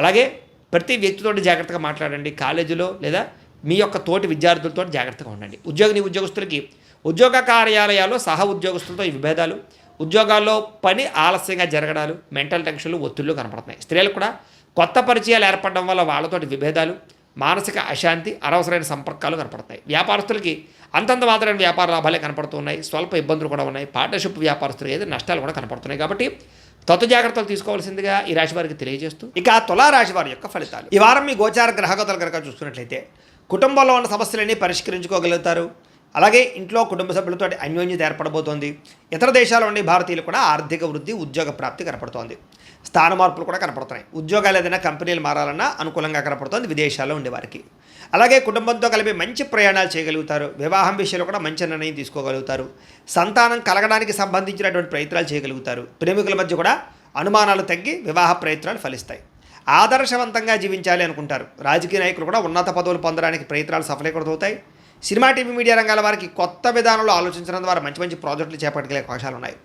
అలాగే ప్రతి వ్యక్తితో జాగ్రత్తగా మాట్లాడండి. కాలేజీలో లేదా మీ యొక్క తోటి విద్యార్థులతో జాగ్రత్తగా ఉండండి. ఉద్యోగస్తులకి ఉద్యోగ కార్యాలయాల్లో సహ ఉద్యోగస్తులతో ఈ విభేదాలు, ఉద్యోగాల్లో పని ఆలస్యంగా జరగడాలు, మెంటల్ టెన్షన్లు, ఒత్తిళ్లు కనపడుతున్నాయి. స్త్రీలకు కూడా కొత్త పరిచయాలు ఏర్పడడం వల్ల వాళ్ళతోటి విభేదాలు, మానసిక అశాంతి, అనవసరమైన సంపర్కాలు కనపడతాయి. వ్యాపారస్తులకి అంతంత మాత్రమైన వ్యాపార లాభాలే కనపడుతున్నాయి. స్వల్ప ఇబ్బందులు కూడా ఉన్నాయి. పార్ట్నర్షిప్ వ్యాపారస్తులు ఏదో నష్టాలు కూడా కనపడుతున్నాయి కాబట్టి జాగ్రత్తలు తీసుకోవాల్సిందిగా ఈ రాశి వారికి తెలియజేస్తూ ఇక తులారాశి వారి యొక్క ఫలితాలు. ఈ వారం మీ గోచార గ్రహగతులు కనుక చూసుకున్నట్లయితే కుటుంబంలో ఉన్న సమస్యలన్నీ పరిష్కరించుకోగలుగుతారు. అలాగే ఇంట్లో కుటుంబ సభ్యులతో అన్యోన్యత ఏర్పడబోతోంది. ఇతర దేశాల్లో ఉండే భారతీయులు కూడా ఆర్థిక వృద్ధి, ఉద్యోగ ప్రాప్తి కనపడుతోంది. స్థాన మార్పులు కూడా కనపడుతున్నాయి. ఉద్యోగాలు ఏదైనా కంపెనీలు మారాలన్నా అనుకూలంగా కనపడుతోంది విదేశాల్లో ఉండేవారికి. అలాగే కుటుంబంతో కలిపి మంచి ప్రయాణాలు చేయగలుగుతారు. వివాహం విషయంలో కూడా మంచి నిర్ణయం తీసుకోగలుగుతారు. సంతానం కలగడానికి సంబంధించినటువంటి ప్రయత్నాలు చేయగలుగుతారు. ప్రేమికుల మధ్య కూడా అనుమానాలు తగ్గి వివాహ ప్రయత్నాలు ఫలిస్తాయి. ఆదర్శవంతంగా జీవించాలి అనుకుంటారు. రాజకీయ నాయకులు కూడా ఉన్నత పదవులు పొందడానికి ప్రయత్నాలు సఫలీకృతమవుతాయి. సినిమా, టీవీ, మీడియా రంగాల వారికి కొత్త విధానంలో ఆలోచించడం ద్వారా మంచి మంచి ప్రాజెక్టులు చేపట్టగలిగే అవకాశాలు ఉన్నాయి.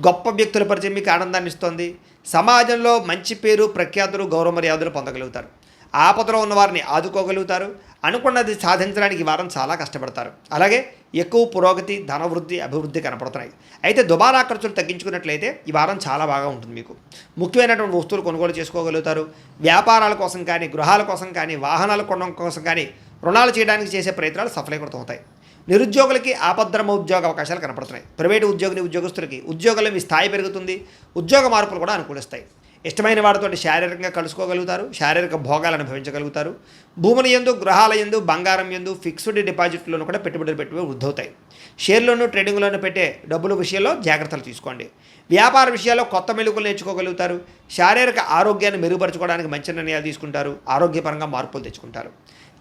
గొప్ప వ్యక్తుల పరిచయం మీకు ఆనందాన్ని ఇస్తుంది. సమాజంలో మంచి పేరు, ప్రఖ్యాతులు, గౌరవ మర్యాదలు పొందగలుగుతారు. ఆపదలో ఉన్నవారిని ఆదుకోగలుగుతారు. అనుకున్నది సాధించడానికి ఈ వారం చాలా కష్టపడతారు. అలాగే ఎక్కువ పురోగతి, ధనవృద్ధి, అభివృద్ధి కనపడుతున్నాయి. అయితే దుబారా ఖర్చులు తగ్గించుకున్నట్లయితే ఈ వారం చాలా బాగా ఉంటుంది. మీకు ముఖ్యమైనటువంటి వస్తువులు కొనుగోలు చేసుకోగలుగుతారు. వ్యాపారాల కోసం కానీ, గృహాల కోసం కానీ, వాహనాలు కొనడం కోసం కానీ రుణాలు చేయడానికి చేసే ప్రయత్నాలు సఫలీకృతమవుతాయి. నిరుద్యోగులకి ఆపద్రమ ఉద్యోగ అవకాశాలు కనపడుతున్నాయి. ప్రైవేటు ఉద్యోగస్తులకి ఉద్యోగంలో మీ స్థాయి పెరుగుతుంది. ఉద్యోగ మార్పులు కూడా అనుకూలిస్తాయి. ఇష్టమైన వారితో శారీరకంగా కలుసుకోగలుగుతారు. శారీరక భోగాలు అనుభవించగలుగుతారు. భూముల యందు, గృహాల యందు, బంగారం యందు, ఫిక్స్డ్ డిపాజిట్లను కూడా పెట్టుబడులు వృద్ధి అవుతాయి. షేర్లోనూ, ట్రేడింగ్లోనూ పెట్టే డబ్బుల విషయంలో జాగ్రత్తలు తీసుకోండి. వ్యాపార విషయాల్లో కొత్త మెలుగులు నేర్చుకోగలుగుతారు. శారీరక ఆరోగ్యాన్ని మెరుగుపరచుకోవడానికి మంచి నిర్ణయాలు తీసుకుంటారు. ఆరోగ్యపరంగా మార్పులు తెచ్చుకుంటారు.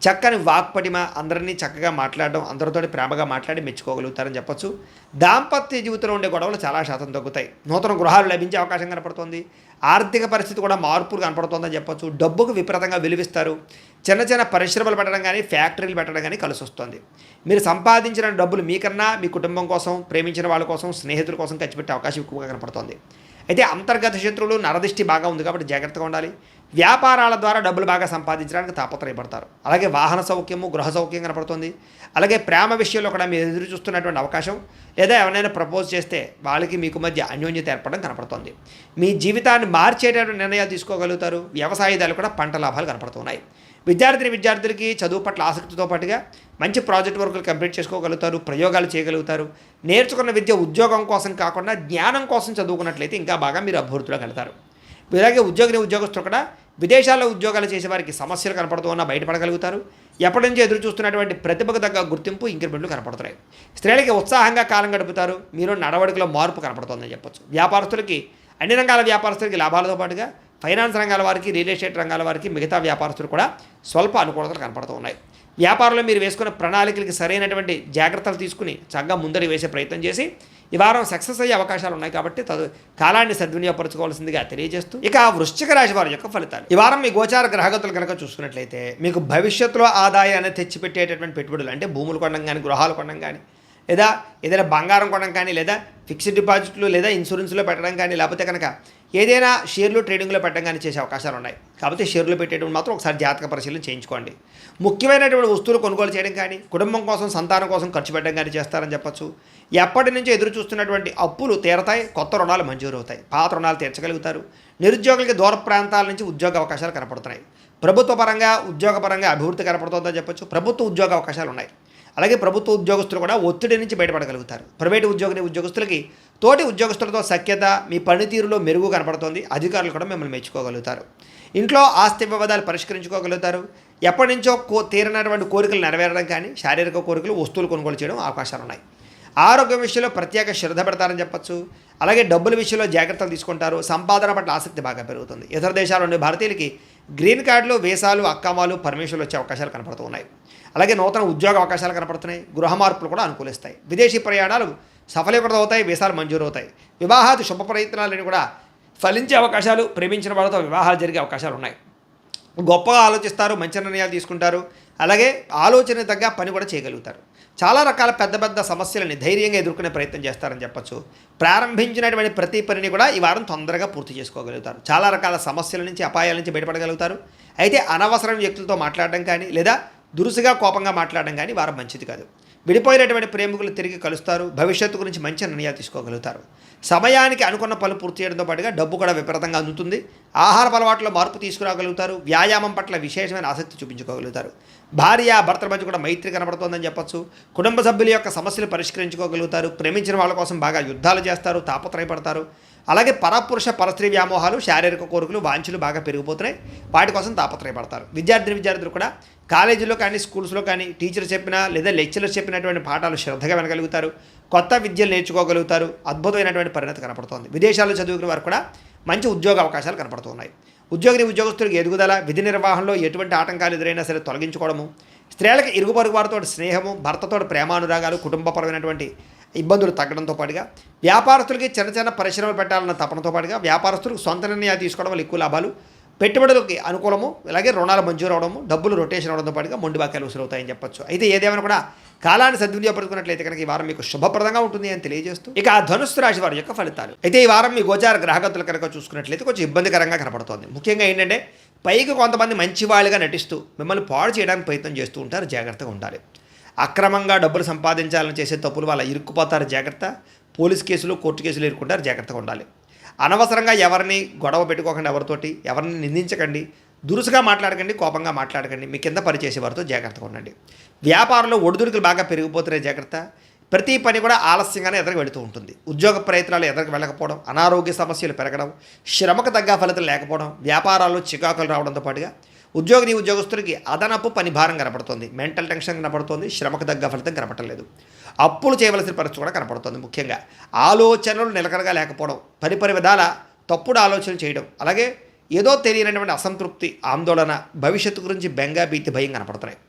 చక్కని వాక్పటిమ, అందరినీ చక్కగా మాట్లాడడం, అందరితో ప్రేమగా మాట్లాడి మెచ్చుకోగలుగుతారని చెప్పొచ్చు. దాంపత్య జీవితంలో ఉండే గొడవలు చాలా శాతం తగ్గుతాయి. నూతన గృహాలు లభించే అవకాశం కనపడుతుంది. ఆర్థిక పరిస్థితి కూడా మార్పులు కనపడుతుందని చెప్పొచ్చు. డబ్బుకు విపరీతంగా విలువిస్తారు. చిన్న చిన్న పరిశ్రమలు పెట్టడం కానీ, ఫ్యాక్టరీలు పెట్టడం కానీ కలిసి వస్తుంది. మీరు సంపాదించిన డబ్బులు మీకన్నా మీ కుటుంబం కోసం, ప్రేమించిన వాళ్ళ కోసం, స్నేహితుల కోసం ఖర్చు పెట్టే అవకాశం ఎక్కువగా కనపడుతుంది. అయితే అంతర్గత శత్రువులు, నరదిష్టి బాగా ఉంది కాబట్టి జాగ్రత్తగా ఉండాలి. వ్యాపారాల ద్వారా డబ్బులు బాగా సంపాదించడానికి తాపత్రయపడతారు. అలాగే వాహన సౌఖ్యము, గృహ సౌఖ్యం కనపడుతుంది. అలాగే ప్రేమ విషయంలో కూడా మీరు ఎదురు చూస్తున్నటువంటి అవకాశం, లేదా ఎవరైనా ప్రపోజ్ చేస్తే వాళ్ళకి మీకు మధ్య అన్యోన్యత ఏర్పడడం కనపడుతుంది. మీ జీవితాన్ని మార్చేటటువంటి నిర్ణయాలు తీసుకోగలుగుతారు. వ్యవసాయదారులు కూడా పంట లాభాలు కనపడుతున్నాయి. విద్యార్థులకి చదువు పట్ల ఆసక్తితో పాటుగా మంచి ప్రాజెక్ట్ వర్కులు కంప్లీట్ చేసుకోగలుగుతారు. ప్రయోగాలు చేయగలుగుతారు. నేర్చుకున్న విద్య ఉద్యోగం కోసం కాకుండా జ్ఞానం కోసం చదువుకున్నట్లయితే ఇంకా బాగా మీరు అభివృద్ధిలోకి వెళ్తారు. ఇలాగే ఉద్యోగస్తులు కూడా విదేశాల్లో ఉద్యోగాలు చేసేవారికి సమస్యలు కనపడుతూ ఉన్నా బయటపడగలుగుతారు. ఎప్పటి నుంచి ఎదురు చూస్తున్నటువంటి ప్రతిభకు తగ్గ గుర్తింపు, ఇంక్రిమెంట్లు కనపడుతున్నాయి. స్త్రీలకి ఉత్సాహంగా కాలం గడుపుతారు. మీరు నడవడికలో మార్పు కనపడుతుందని చెప్పొచ్చు. వ్యాపారస్తులకి, అన్ని రంగాల వ్యాపారస్తులకి లాభాలతో పాటుగా ఫైనాన్స్ రంగాల వారికి, రియల్ ఎస్టేట్ రంగాల వారికి, మిగతా వ్యాపారస్తులు కూడా స్వల్ప అనుకూలతలు కనపడుతూ ఉన్నాయి. వ్యాపారంలో మీరు వేసుకున్న ప్రణాళికలకి సరైనటువంటి జాగ్రత్తలు తీసుకుని చక్కగా ముందడి వేసే ప్రయత్నం చేసి ఈ వారం సక్సెస్ అయ్యే అవకాశాలు ఉన్నాయి. కాబట్టి కాలాన్ని సద్వినియోగపరచుకోవాల్సిందిగా తెలియజేస్తూ ఇక వృశ్చిక రాశి వారి యొక్క ఫలితాలు. ఈ వారం మీ గోచార గ్రహగతులు కనుక చూసుకున్నట్లయితే మీకు భవిష్యత్తులో ఆదాయాన్ని తెచ్చిపెట్టేటటువంటి పెట్టుబడులు, అంటే భూములు కొనడం కానీ, గృహాలు కొనడం కానీ, లేదా ఏదైనా బంగారం కొనడం కానీ, లేదా ఫిక్స్డ్ డిపాజిట్లు, లేదా ఇన్సూరెన్స్లో పెట్టడం కానీ, లేకపోతే కనుక ఏదైనా షేర్లు, ట్రేడింగ్లో పెట్టడం కానీ చేసే అవకాశాలు ఉన్నాయి. కాబట్టి షేర్లు పెట్టేటప్పుడు మాత్రం ఒకసారి జాతక పరిశీలన చేయించుకోండి. ముఖ్యమైనటువంటి వస్తువులు కొనుగోలు చేయడం కానీ, కుటుంబం కోసం, సంతానం కోసం ఖర్చు పెట్టడం కానీ చేస్తారని చెప్పొచ్చు. ఎప్పటి నుంచో ఎదురు చూస్తున్నటువంటి అప్పులు తీరతాయి. కొత్త రుణాలు మంజూరు అవుతాయి. పాత రుణాలు తీర్చగలుగుతారు. నిరుద్యోగులకి దూర ప్రాంతాల నుంచి ఉద్యోగ అవకాశాలు కనపడుతున్నాయి. ప్రభుత్వ పరంగా, ఉద్యోగపరంగా అభివృద్ధి కనపడుతుందని చెప్పొచ్చు. ప్రభుత్వ ఉద్యోగ అవకాశాలు ఉన్నాయి. అలాగే ప్రభుత్వ ఉద్యోగస్తులు కూడా ఒత్తిడి నుంచి బయటపడగలుగుతారు. ప్రైవేటు ఉద్యోగస్తులకి తోటి ఉద్యోగస్తులతో సఖ్యత, మీ పనితీరులో మెరుగు కనపడుతుంది. అధికారులు కూడా మిమ్మల్ని మెచ్చుకోగలుగుతారు. ఇంట్లో ఆస్తి వివాదాలు పరిష్కరించుకోగలుగుతారు. ఎప్పటి నుంచో తీరినటువంటి కోరికలు నెరవేరడం కానీ, శారీరక కోరికలు, వస్తువులు కొనుగోలు చేయడం అవకాశాలు ఉన్నాయి. ఆరోగ్యం విషయంలో ప్రత్యేక శ్రద్ధ పెడతారని చెప్పొచ్చు. అలాగే డబ్బుల విషయంలో జాగ్రత్తలు తీసుకుంటారు. సంపాదన పట్ల ఆసక్తి బాగా పెరుగుతుంది. ఇతర దేశాల నుండి భారతీయులకి గ్రీన్ కార్డులు, వీసాలు, అక్కామాలు, పర్మిషన్లు వచ్చే అవకాశాలు కనపడుతూ ఉన్నాయి. అలాగే నూతన ఉద్యోగ అవకాశాలు కనపడుతున్నాయి. గృహ మార్పులు కూడా అనుకూలిస్తాయి. విదేశీ ప్రయాణాలు సఫలీకృతం అవుతాయి. వీసాలు మంజూరు అవుతాయి. వివాహాది శుభ ప్రయత్నాలని కూడా ఫలించే అవకాశాలు, ప్రేమించిన వాళ్ళతో వివాహాలు జరిగే అవకాశాలు ఉన్నాయి. గొప్పగా ఆలోచిస్తారు. మంచి నిర్ణయాలు తీసుకుంటారు. అలాగే ఆలోచన తగ్గ పని కూడా చేయగలుగుతారు. చాలా రకాల పెద్ద పెద్ద సమస్యలని ధైర్యంగా ఎదుర్కొనే ప్రయత్నం చేస్తారని చెప్పొచ్చు. ప్రారంభించినటువంటి ప్రతి పనిని కూడా ఈ వారం తొందరగా పూర్తి చేసుకోగలుగుతారు. చాలా రకాల సమస్యల నుంచి, అపాయాల నుంచి బయటపడగలుగుతారు. అయితే అనవసరం వ్యక్తులతో మాట్లాడడం కానీ, లేదా దురుసుగా కోపంగా మాట్లాడడం కానీ వారం మంచిది కాదు. విడిపోయినటువంటి ప్రేమికులు తిరిగి కలుస్తారు. భవిష్యత్తు గురించి మంచి నిర్ణయాలు తీసుకోగలుగుతారు. సమయానికి అనుకున్న పనులు పూర్తి చేయడంతో పాటుగా డబ్బు కూడా విపరీతంగా అందుతుంది. ఆహార అలవాట్లో మార్పు తీసుకురాగలుగుతారు. వ్యాయామం పట్ల విశేషమైన ఆసక్తి చూపించుకోగలుగుతారు. భార్య భర్తల మధ్య కూడా మైత్రి కనబడుతోందని చెప్పొచ్చు. కుటుంబ సభ్యుల యొక్క సమస్యలు పరిష్కరించుకోగలుగుతారు. ప్రేమించిన వాళ్ళ కోసం బాగా యుద్ధాలు చేస్తారు. తాపత్రయపడతారు. అలాగే పరపురుష పరస్త్రీ వ్యామోహాలు, శారీరక కోరికలు, వాంఛలు బాగా పెరిగిపోతున్నాయి. వాటి కోసం తాపత్రయపడతారు. విద్యార్థులు కూడా కాలేజీలో కానీ, స్కూల్స్లో కానీ టీచర్ చెప్పినా లేదా లెక్చరర్ చెప్పినటువంటి పాఠాలు శ్రద్ధగా వినగలుగుతారు. కొత్త విద్యలు నేర్చుకోగలుగుతారు. అద్భుతమైనటువంటి పరిణతి కనపడుతోంది. విదేశాల్లో చదువుకునే వారు కూడా మంచి ఉద్యోగ అవకాశాలు కనపడుతున్నాయి. ఉద్యోగస్తులకు ఎదుగుదల, విధి నిర్వహణలో ఎటువంటి ఆటంకాలు ఎదురైనా సరే తొలగించుకోవడము, స్త్రీలకు ఇరుగు పొరుగు వారితో స్నేహము, భర్తతో ప్రేమానురాగాలు, కుటుంబపరమైనటువంటి ఇబ్బందులు తగ్గడంతో పాటుగా వ్యాపారస్తులకి చిన్న పరిశ్రమలు పెట్టాలన్న తపనతో పాటుగా వ్యాపారస్తులకు సొంత నిర్ణయాలు తీసుకోవడం వల్ల ఎక్కువ లాభాలు, పెట్టుబడులకి అనుకూలము, అలాగే రుణాలు మంజూరు అవడము, డబ్బులు రొటేషన్ అవడంతో పాటుగా మొండి బాక్యాలు వసూలవుతాయని చెప్పొచ్చు. అయితే ఏదేమైనా కూడా కాలాన్ని సద్వినియోగపరుచుకున్నట్లయితే కనుక ఈ వారం మీకు శుభప్రదంగా ఉంటుంది అని తెలియజేస్తూ ఇక ఆ ధనుస్సు రాశి వారి యొక్క ఫలితాలు. అయితే ఈ వారం మీ గోచార గ్రహగతులు కనుక చూసుకున్నట్లయితే కొంచెం ఇబ్బందికరంగా కనపడుతోంది. ముఖ్యంగా ఏంటంటే పైకి కొంతమంది మంచి వాళ్ళుగా నటిస్తూ మిమ్మల్ని పాడు చేయడానికి ప్రయత్నం చేస్తూ ఉంటారు. జాగ్రత్తగా ఉండాలి. అక్రమంగా డబ్బులు సంపాదించాలని చేసే తప్పులు వాళ్ళ ఇరుక్కుపోతారు. జాగ్రత్త. పోలీస్ కేసులు, కోర్టు కేసులు ఇరుక్కుంటారు. జాగ్రత్తగా ఉండాలి. అనవసరంగా ఎవరిని గొడవ పెట్టుకోకండి, ఎవరిని నిందించకండి, దురుసుగా మాట్లాడకండి, కోపంగా మాట్లాడకండి. మీ కింద పనిచేసే వారితో జాగ్రత్తగా ఉండండి. వ్యాపారంలో ఒడిదుడుకులు బాగా పెరిగిపోతున్నాయి. జాగ్రత్త. ప్రతి పని కూడా ఆలస్యంగానే ఎదురుకు వెళుతూ ఉంటుంది. ఉద్యోగ ప్రయత్నాలు ఎదురుకు వెళ్ళకపోవడం, అనారోగ్య సమస్యలు పెరగడం, శ్రమకు తగ్గ ఫలితం లేకపోవడం, వ్యాపారాల్లో చికాకులు రావడంతో పాటుగా ఉద్యోగస్తులకి అదనపు పని భారం కనపడుతుంది. మెంటల్ టెన్షన్ కనపడుతుంది. శ్రమకు తగ్గ ఫలితం కనపడలేదు. అప్పులు చేయవలసిన పరిస్థితి కూడా కనపడుతుంది. ముఖ్యంగా ఆలోచనలు నిలకడగా లేకపోవడం, పరిపరి విధాల తప్పుడు ఆలోచనలు చేయడం, అలాగే ఏదో తెలియనటువంటి అసంతృప్తి, ఆందోళన, భవిష్యత్తు గురించి బెంగ, భీతి, భయం కనపడుతున్నాయి.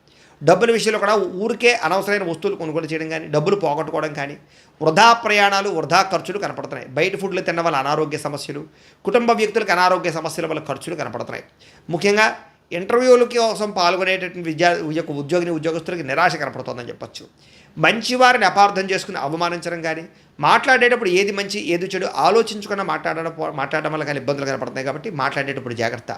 డబ్బుల విషయంలో కూడా ఊరికే అనవసరమైన వస్తువులు కొనుగోలు చేయడం కానీ, డబ్బులు పోగొట్టుకోవడం కానీ, వృధా ప్రయాణాలు, వృధా ఖర్చులు కనపడుతున్నాయి. బయట ఫుడ్లు తినడం వల్ల అనారోగ్య సమస్యలు, కుటుంబ వ్యక్తులకు అనారోగ్య సమస్యల వల్ల ఖర్చులు కనపడుతున్నాయి. ముఖ్యంగా ఇంటర్వ్యూల కోసం పాల్గొనేటటువంటి ఉద్యోగస్తులకి నిరాశ కనపడుతుందని చెప్పొచ్చు. మంచివారిని అపార్థం చేసుకుని అవమానించడం కానీ, మాట్లాడేటప్పుడు ఏది మంచి ఏది చెడు ఆలోచించుకున్న మాట్లాడడం వల్ల కానీ ఇబ్బందులు కనపడుతున్నాయి. కాబట్టి మాట్లాడేటప్పుడు జాగ్రత్త.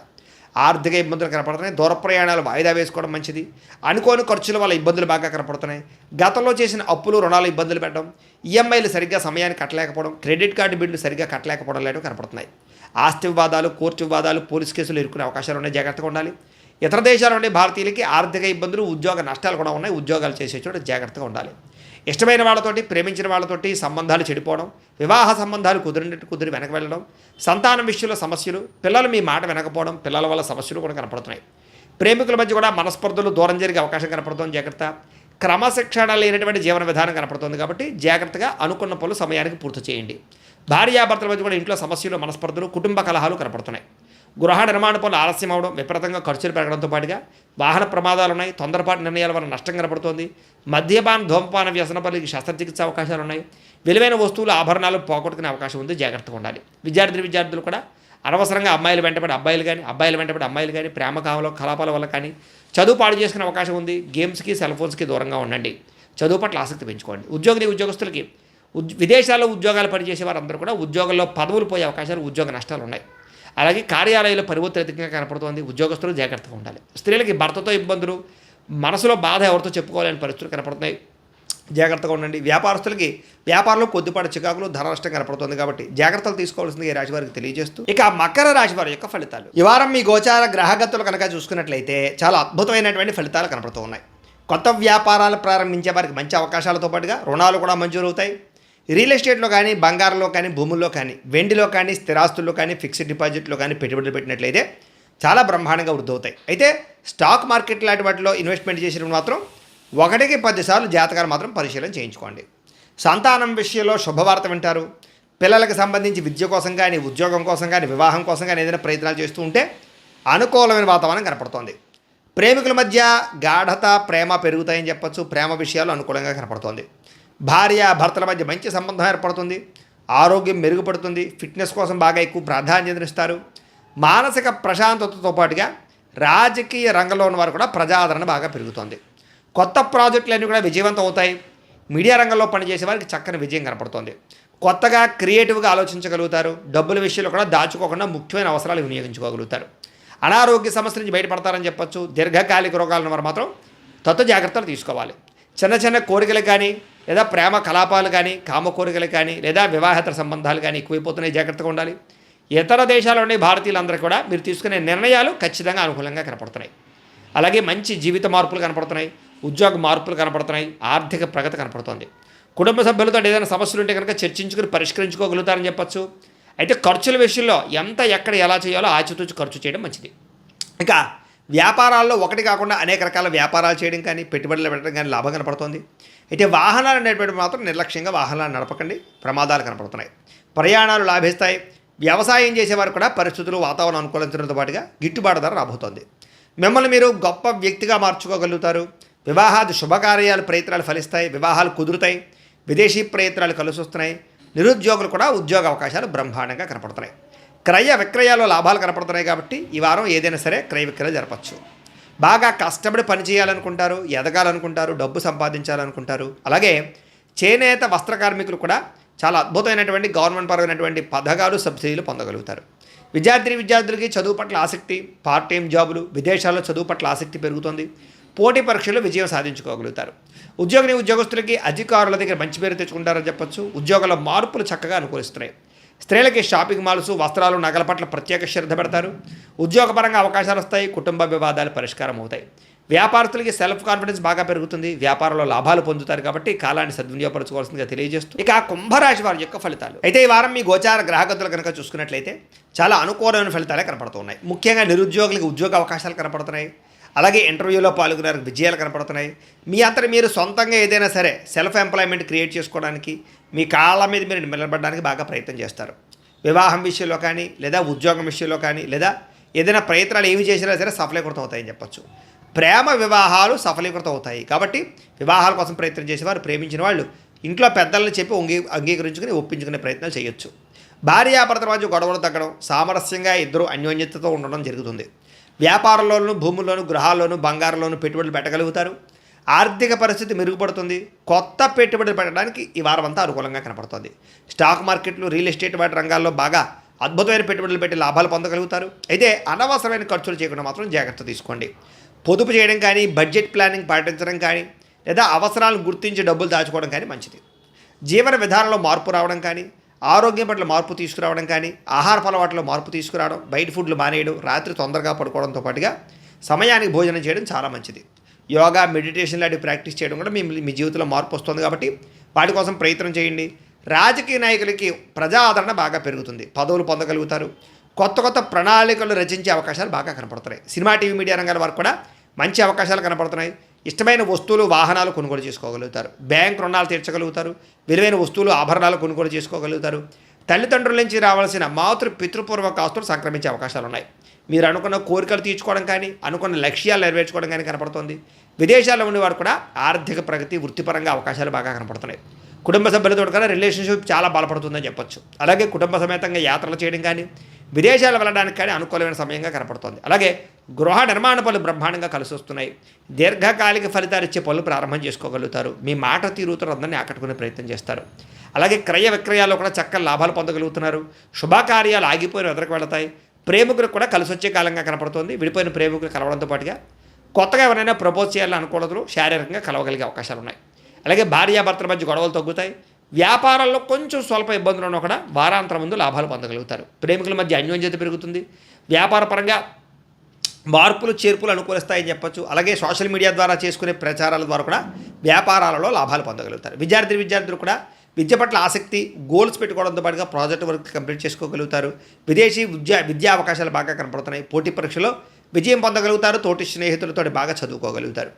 ఆర్థిక ఇబ్బందులు కనపడుతున్నాయి. దూర ప్రయాణాలు వాయిదా వేసుకోవడం మంచిది. అనుకోని ఖర్చుల వల్ల ఇబ్బందులు బాగా కనపడుతున్నాయి. గతంలో చేసిన అప్పులు, రుణాలు ఇబ్బందులు పెట్టడం, ఈఎంఐలు సరిగ్గా సమయానికి కట్టలేకపోవడం, క్రెడిట్ కార్డు బిల్లు సరిగ్గా కట్టలేకపోవడం లాంటివి కనపడుతున్నాయి. ఆస్తి వివాదాలు, కోర్టు వివాదాలు, పోలీస్ కేసులు ఎదుర్కొనే అవకాశాలు ఉన్నాయి. జాగ్రత్తగా ఉండాలి. ఇతర దేశాల నుండి భారతీయులకి ఆర్థిక ఇబ్బందులు, ఉద్యోగ నష్టాలు కూడా ఉన్నాయి. ఉద్యోగాలు చేసే చోట జాగ్రత్తగా ఉండాలి. ఇష్టమైన వాళ్ళతోటి, ప్రేమించిన వాళ్ళతోటి సంబంధాలు చెడిపోవడం, వివాహ సంబంధాలు కుదిరి వెనక వెళ్ళడం, సంతానం విషయంలో సమస్యలు, పిల్లలు మీ మాట వినకపోవడం, పిల్లల వల్ల సమస్యలు కూడా కనపడుతున్నాయి. ప్రేమికుల మధ్య కూడా మనస్పర్ధలు దూరం జరిగే అవకాశం కనపడుతుంది. జాగ్రత్త. క్రమశిక్షణ లేనటువంటి జీవన విధానం కనపడుతుంది. కాబట్టి జాగ్రత్తగా అనుకున్న పనులు సమయానికి పూర్తి చేయండి. భార్యాభర్తల మధ్య కూడా ఇంట్లో సమస్యలు, మనస్పర్ధలు, కుటుంబ కలహాలు కనపడుతున్నాయి. గృహ నిర్మాణ పనులు ఆలస్యం అవడం, విపరీతంగా ఖర్చులు పెరగడంతో పాటుగా వాహన ప్రమాదాలు ఉన్నాయి. తొందరపాటు నిర్ణయాల వల్ల నష్టం కనపడుతోంది. మద్యపాన, ధూమపాన వ్యసన పనులకి శస్త్రచికిత్స అవకాశాలు ఉన్నాయి. విలువైన వస్తువులు, ఆభరణాలు పోగొట్టుకునే అవకాశం ఉంది. జాగ్రత్తగా ఉండాలి. విద్యార్థులు కూడా అనవసరంగా అమ్మాయిలు వెంటబడి అబ్బాయిలు వెంటబడి అమ్మాయిలు కానీ, ప్రేమ కలాపాల వల్ల కానీ చదువు పాడు చేసుకునే అవకాశం ఉంది. గేమ్స్కి, సెల్ ఫోన్స్కి దూరంగా ఉండండి. చదువు పట్ల ఆసక్తి పెంచుకోండి. ఉద్యోగస్తులకి విదేశాల్లో ఉద్యోగాలు పనిచేసే వారందరూ కూడా ఉద్యోగాల్లో పదవులు పోయే అవకాశాలు, ఉద్యోగ నష్టాలు ఉన్నాయి. అలాగే కార్యాలయంలో పరివర్తన అధికంగా కనపడుతోంది. ఉద్యోగస్తులు జాగ్రత్తగా ఉండాలి. స్త్రీలకి భర్తతో ఇబ్బందులు, మనసులో బాధ ఎవరితో చెప్పుకోవాలని పరిస్థితులు కనపడుతున్నాయి. జాగ్రత్తగా ఉండండి. వ్యాపారస్తులకి వ్యాపారంలో కొద్దిపాటి చికాకులు, ధన నష్టం కనపడుతుంది. కాబట్టి జాగ్రత్తలు తీసుకోవాల్సింది ఈ రాశి వారికి తెలియజేస్తూ ఇక మకర రాశి వారి యొక్క ఫలితాలు. ఈ వారం మీ గోచార గ్రహగతులు కనుక చూసుకున్నట్లయితే చాలా అద్భుతమైనటువంటి ఫలితాలు కనపడుతూ ఉన్నాయి. కొత్త వ్యాపారాలు ప్రారంభించే వారికి మంచి అవకాశాలతో పాటుగా రుణాలు కూడా మంజూరు అవుతాయి. రియల్ ఎస్టేట్లో కానీ, బంగారంలో కానీ, భూముల్లో కానీ, వెండిలో కానీ, స్థిరాస్తుల్లో కానీ, ఫిక్స్డ్ డిపాజిట్లో కానీ పెట్టుబడులు పెట్టినట్లయితే చాలా బ్రహ్మాండంగా వృద్ధి అవుతాయి. అయితే స్టాక్ మార్కెట్ లాంటి వాటిలో ఇన్వెస్ట్మెంట్ చేసినప్పుడు మాత్రం 1కి 10 సార్లు జాతకాలు మాత్రం పరిశీలన చేయించుకోండి. సంతానం విషయంలో శుభవార్త వింటారు. పిల్లలకు సంబంధించి విద్య కోసం కానీ, ఉద్యోగం కోసం కానీ, వివాహం కోసం కానీ ఏదైనా ప్రయత్నాలు చేస్తూ ఉంటే అనుకూలమైన వాతావరణం కనపడుతోంది. ప్రేమికుల మధ్య గాఢత, ప్రేమ పెరుగుతాయని చెప్పొచ్చు. ప్రేమ విషయాలు అనుకూలంగా కనపడుతోంది. భార్య భర్తల మధ్య మంచి సంబంధం ఏర్పడుతుంది. ఆరోగ్యం మెరుగుపడుతుంది. ఫిట్నెస్ కోసం బాగా ఎక్కువ ప్రాధాన్యతనిస్తారు. మానసిక ప్రశాంతతతో పాటుగా రాజకీయ రంగంలో ఉన్న వారు కూడా ప్రజాదరణ బాగా పెరుగుతుంది. కొత్త ప్రాజెక్టులన్నీ కూడా విజయవంతం అవుతాయి. మీడియా రంగంలో పనిచేసే వారికి చక్కని విజయం కనపడుతుంది. కొత్తగా క్రియేటివ్గా ఆలోచించగలుగుతారు. డబ్బుల విషయంలో కూడా దాచుకోకుండా ముఖ్యమైన అవసరాలు వినియోగించుకోగలుగుతారు. అనారోగ్య సమస్య నుంచి బయటపడతారని చెప్పొచ్చు. దీర్ఘకాలిక రోగాలను వారు మాత్రం జాగ్రత్తలు తీసుకోవాలి. చిన్న కోరికలు కానీ, లేదా ప్రేమ కలాపాలు కానీ, కామ కోరికలు కానీ, లేదా వివాహేతర సంబంధాలు కానీ ఎక్కువైపోతున్నాయి. జాగ్రత్తగా ఉండాలి. ఇతర దేశాల్లోని భారతీయులందరూ కూడా మీరు తీసుకునే నిర్ణయాలు ఖచ్చితంగా అనుకూలంగా కనపడుతున్నాయి. అలాగే మంచి జీవిత మార్పులు కనపడుతున్నాయి. ఉద్యోగ మార్పులు కనపడుతున్నాయి. ఆర్థిక ప్రగతి కనపడుతుంది. కుటుంబ సభ్యులతో ఏదైనా సమస్యలు ఉంటే కనుక చర్చించుకుని పరిష్కరించుకోగలుగుతారని చెప్పొచ్చు. అయితే ఖర్చుల విషయంలో ఎంత ఎక్కడ ఎలా చేయాలో ఆచితూచి ఖర్చు చేయడం మంచిది. ఇక వ్యాపారాల్లో ఒకటి కాకుండా అనేక రకాల వ్యాపారాలు చేయడం కానీ పెట్టుబడులు పెట్టడం కానీ లాభం కనపడుతోంది. అయితే వాహనాలు నడిపేటప్పుడు మాత్రం నిర్లక్ష్యంగా వాహనాలు నడపకండి, ప్రమాదాలు కనపడుతున్నాయి. ప్రయాణాలు లాభిస్తాయి. వ్యవసాయం చేసేవారు కూడా పరిస్థితులు వాతావరణం అనుకూలించడంతో పాటుగా గిట్టుబాటు ధర రాబోతోంది. మిమ్మల్ని మీరు గొప్ప వ్యక్తిగా మార్చుకోగలుగుతారు. వివాహాది శుభకార్యాలు ప్రయత్నాలు ఫలిస్తాయి, వివాహాలు కుదురుతాయి, విదేశీ ప్రయత్నాలు కలిసి వస్తున్నాయి. నిరుద్యోగులు కూడా ఉద్యోగ అవకాశాలు బ్రహ్మాండంగా కనపడుతున్నాయి. క్రయ విక్రయాల్లో లాభాలు కనపడుతున్నాయి కాబట్టి ఈ వారం ఏదైనా సరే క్రయ విక్రయాలు జరపచ్చు. బాగా కష్టపడి పని చేయాలనుకుంటారు, ఎదగాలనుకుంటారు, డబ్బు సంపాదించాలనుకుంటారు. అలాగే చేనేత వస్త్ర కార్మికులు కూడా చాలా అద్భుతమైనటువంటి గవర్నమెంట్ పరమైనటువంటి పథకాలు సబ్సిడీలు పొందగలుగుతారు. విద్యార్థులకి చదువు పట్ల ఆసక్తి, పార్ట్ టైం జాబులు, విదేశాల్లో చదువు పట్ల ఆసక్తి పెరుగుతుంది. పోటీ పరీక్షల్లో విజయం సాధించుకోగలుగుతారు. ఉద్యోగస్తులకి అధికారుల దగ్గర మంచి పేరు తెచ్చుకుంటారని చెప్పొచ్చు. ఉద్యోగాల మార్పులు చక్కగా అనుకూలిస్తున్నాయి. స్త్రీలకి షాపింగ్ మాల్స్, వస్త్రాలు, నగల పట్ల ప్రత్యేక శ్రద్ధ పెడతారు. ఉద్యోగపరంగా అవకాశాలు వస్తాయి. కుటుంబ వివాదాలు పరిష్కారం అవుతాయి. వ్యాపారస్తులకి సెల్ఫ్ కాన్ఫిడెన్స్ బాగా పెరుగుతుంది. వ్యాపారంలో లాభాలు పొందుతారు కాబట్టి కాలాన్ని సద్వినియోగపరచుకోవాల్సిందిగా తెలియజేస్తూ ఇక కుంభరాశి వారి యొక్క ఫలితాలు. అయితే ఈ వారం మీ గోచార గ్రహగతులు కనుక చూసుకున్నట్లయితే చాలా అనుకూలమైన ఫలితాలే కనపడుతున్నాయి. ముఖ్యంగా నిరుద్యోగులకు ఉద్యోగ అవకాశాలు కనపడుతున్నాయి. అలాగే ఇంటర్వ్యూలో పాల్గొనే విజయాలు కనపడుతున్నాయి. మీ అంతటి మీరు సొంతంగా ఏదైనా సరే సెల్ఫ్ ఎంప్లాయ్మెంట్ క్రియేట్ చేసుకోవడానికి, మీ కాళ్ళ మీద మీరు నిలబడడానికి బాగా ప్రయత్నం చేస్తారు. వివాహం విషయంలో కానీ, లేదా ఉద్యోగం విషయంలో కానీ, లేదా ఏదైనా ప్రయత్నాలు ఏమి చేసినా సరే సఫలీకృతం అవుతాయని చెప్పచ్చు. ప్రేమ వివాహాలు సఫలీకృతం అవుతాయి కాబట్టి వివాహాల కోసం ప్రయత్నం చేసేవారు, ప్రేమించిన వాళ్ళు ఇంట్లో పెద్దలను చెప్పి అంగీకరించుకుని ఒప్పించుకునే ప్రయత్నాలు చేయొచ్చు. భార్యాభర్తల మధ్య గొడవలు తగ్గడం, సామరస్యంగా ఇద్దరు అన్యోన్యతతో ఉండడం జరుగుతుంది. వ్యాపారంలోనూ, భూముల్లోనూ, గృహాల్లోనూ, బంగారంలోనూ పెట్టుబడులు పెట్టగలుగుతారు. ఆర్థిక పరిస్థితి మెరుగుపడుతుంది. కొత్త పెట్టుబడులు పెట్టడానికి ఈ వారం అంతా అనుకూలంగా కనపడుతుంది. స్టాక్ మార్కెట్లు, రియల్ ఎస్టేట్ వాటి రంగాల్లో బాగా అద్భుతమైన పెట్టుబడులు పెట్టి లాభాలు పొందగలుగుతారు. అయితే అనవసరమైన ఖర్చులు చేయకుండా మాత్రం జాగ్రత్త తీసుకోండి. పొదుపు చేయడం కానీ, బడ్జెట్ ప్లానింగ్ పాటించడం కానీ, లేదా అవసరాలను గుర్తించి డబ్బులు దాచుకోవడం కానీ మంచిది. జీవన విధానంలో మార్పు రావడం కానీ, ఆరోగ్యం పట్ల మార్పు తీసుకురావడం కానీ, ఆహార అలవాట్లలో మార్పు తీసుకురావడం, బయట ఫుడ్లు మానేయడం, రాత్రి తొందరగా పడుకోవడంతో పాటుగా సమయానికి భోజనం చేయడం చాలా మంచిది. యోగా, మెడిటేషన్ లాంటి ప్రాక్టీస్ చేయడం కూడా మీ జీవితంలో మార్పు వస్తుంది కాబట్టి వాటి కోసం ప్రయత్నం చేయండి. రాజకీయ నాయకులకి ప్రజా ఆదరణ బాగా పెరుగుతుంది. పదవులు పొందగలుగుతారు. కొత్త ప్రణాళికలు రచించే అవకాశాలు బాగా కనపడుతున్నాయి. సినిమా, టీవీ, మీడియా రంగాల వారికి కూడా మంచి అవకాశాలు కనపడుతున్నాయి. ఇష్టమైన వస్తువులు, వాహనాలు కొనుగోలు చేసుకోగలుగుతారు. బ్యాంక్ రుణాలు తీర్చగలుగుతారు. విలువైన వస్తువులు, ఆభరణాలు కొనుగోలు చేసుకోగలుగుతారు. తల్లిదండ్రుల నుంచి రావాల్సిన పితృపూర్వక ఆస్తులు సంక్రమించే అవకాశాలు ఉన్నాయి. మీరు అనుకున్న కోరికలు తీర్చుకోవడం కానీ, అనుకున్న లక్ష్యాలు నెరవేర్చుకోవడం కానీ కనపడుతుంది. విదేశాల్లో ఉండేవారు కూడా ఆర్థిక ప్రగతి, వృత్తిపరంగా అవకాశాలు బాగా కనపడుతున్నాయి. కుటుంబ సభ్యులతో కూడా రిలేషన్షిప్ చాలా బలపడుతుందని చెప్పొచ్చు. అలాగే కుటుంబ సమేతంగా యాత్రలు చేయడం కానీ, విదేశాలు వెళ్ళడానికి కానీ అనుకూలమైన సమయంగా కనపడుతుంది. అలాగే గృహ నిర్మాణ పనులు బ్రహ్మాండంగా కలిసి వస్తున్నాయి. దీర్ఘకాలిక ఫలితాలు ఇచ్చే పనులు ప్రారంభం చేసుకోగలుగుతారు. మీ మాట తీరుతో అందరినీ ఆకట్టుకునే ప్రయత్నం చేస్తారు. అలాగే క్రయ విక్రయాల్లో కూడా చక్కని లాభాలు పొందగలుగుతున్నారు. శుభకార్యాలు ఆగిపోయిన ఎదురుకు వెళతాయి. ప్రేమికులకు కూడా కలిసి వచ్చే కాలంగా కనపడుతుంది. విడిపోయిన ప్రేమికులు కలవడంతో పాటుగా కొత్తగా ఎవరైనా ప్రపోజ్ చేయాలని అనుకోవడంలో శారీరకంగా కలవగలిగే అవకాశాలు ఉన్నాయి. అలాగే భార్యాభర్తల మధ్య గొడవలు తగ్గుతాయి. వ్యాపారాల్లో కొంచెం స్వల్ప ఇబ్బందులు ఉన్నా కూడా వారాంతరం ముందు లాభాలు పొందగలుగుతారు. ప్రేమికుల మధ్య అన్యోన్యత పెరుగుతుంది. వ్యాపారపరంగా మార్పులు, చేర్పులు అనుకూలిస్తాయని చెప్పొచ్చు. అలాగే సోషల్ మీడియా ద్వారా చేసుకునే ప్రచారాల ద్వారా కూడా వ్యాపారాలలో లాభాలు పొందగలుగుతారు. విద్యార్థులు కూడా విద్య పట్ల ఆసక్తి, గోల్స్ పెట్టుకోవడంతో పాటుగా ప్రాజెక్ట్ వర్క్ కంప్లీట్ చేసుకోగలుగుతారు. విదేశీ విద్యా అవకాశాలు బాగా కనపడుతున్నాయి. పోటీ పరీక్షలో విజయం పొందగలుగుతారు. తోటి స్నేహితులతో బాగా చదువుకోగలుగుతారు.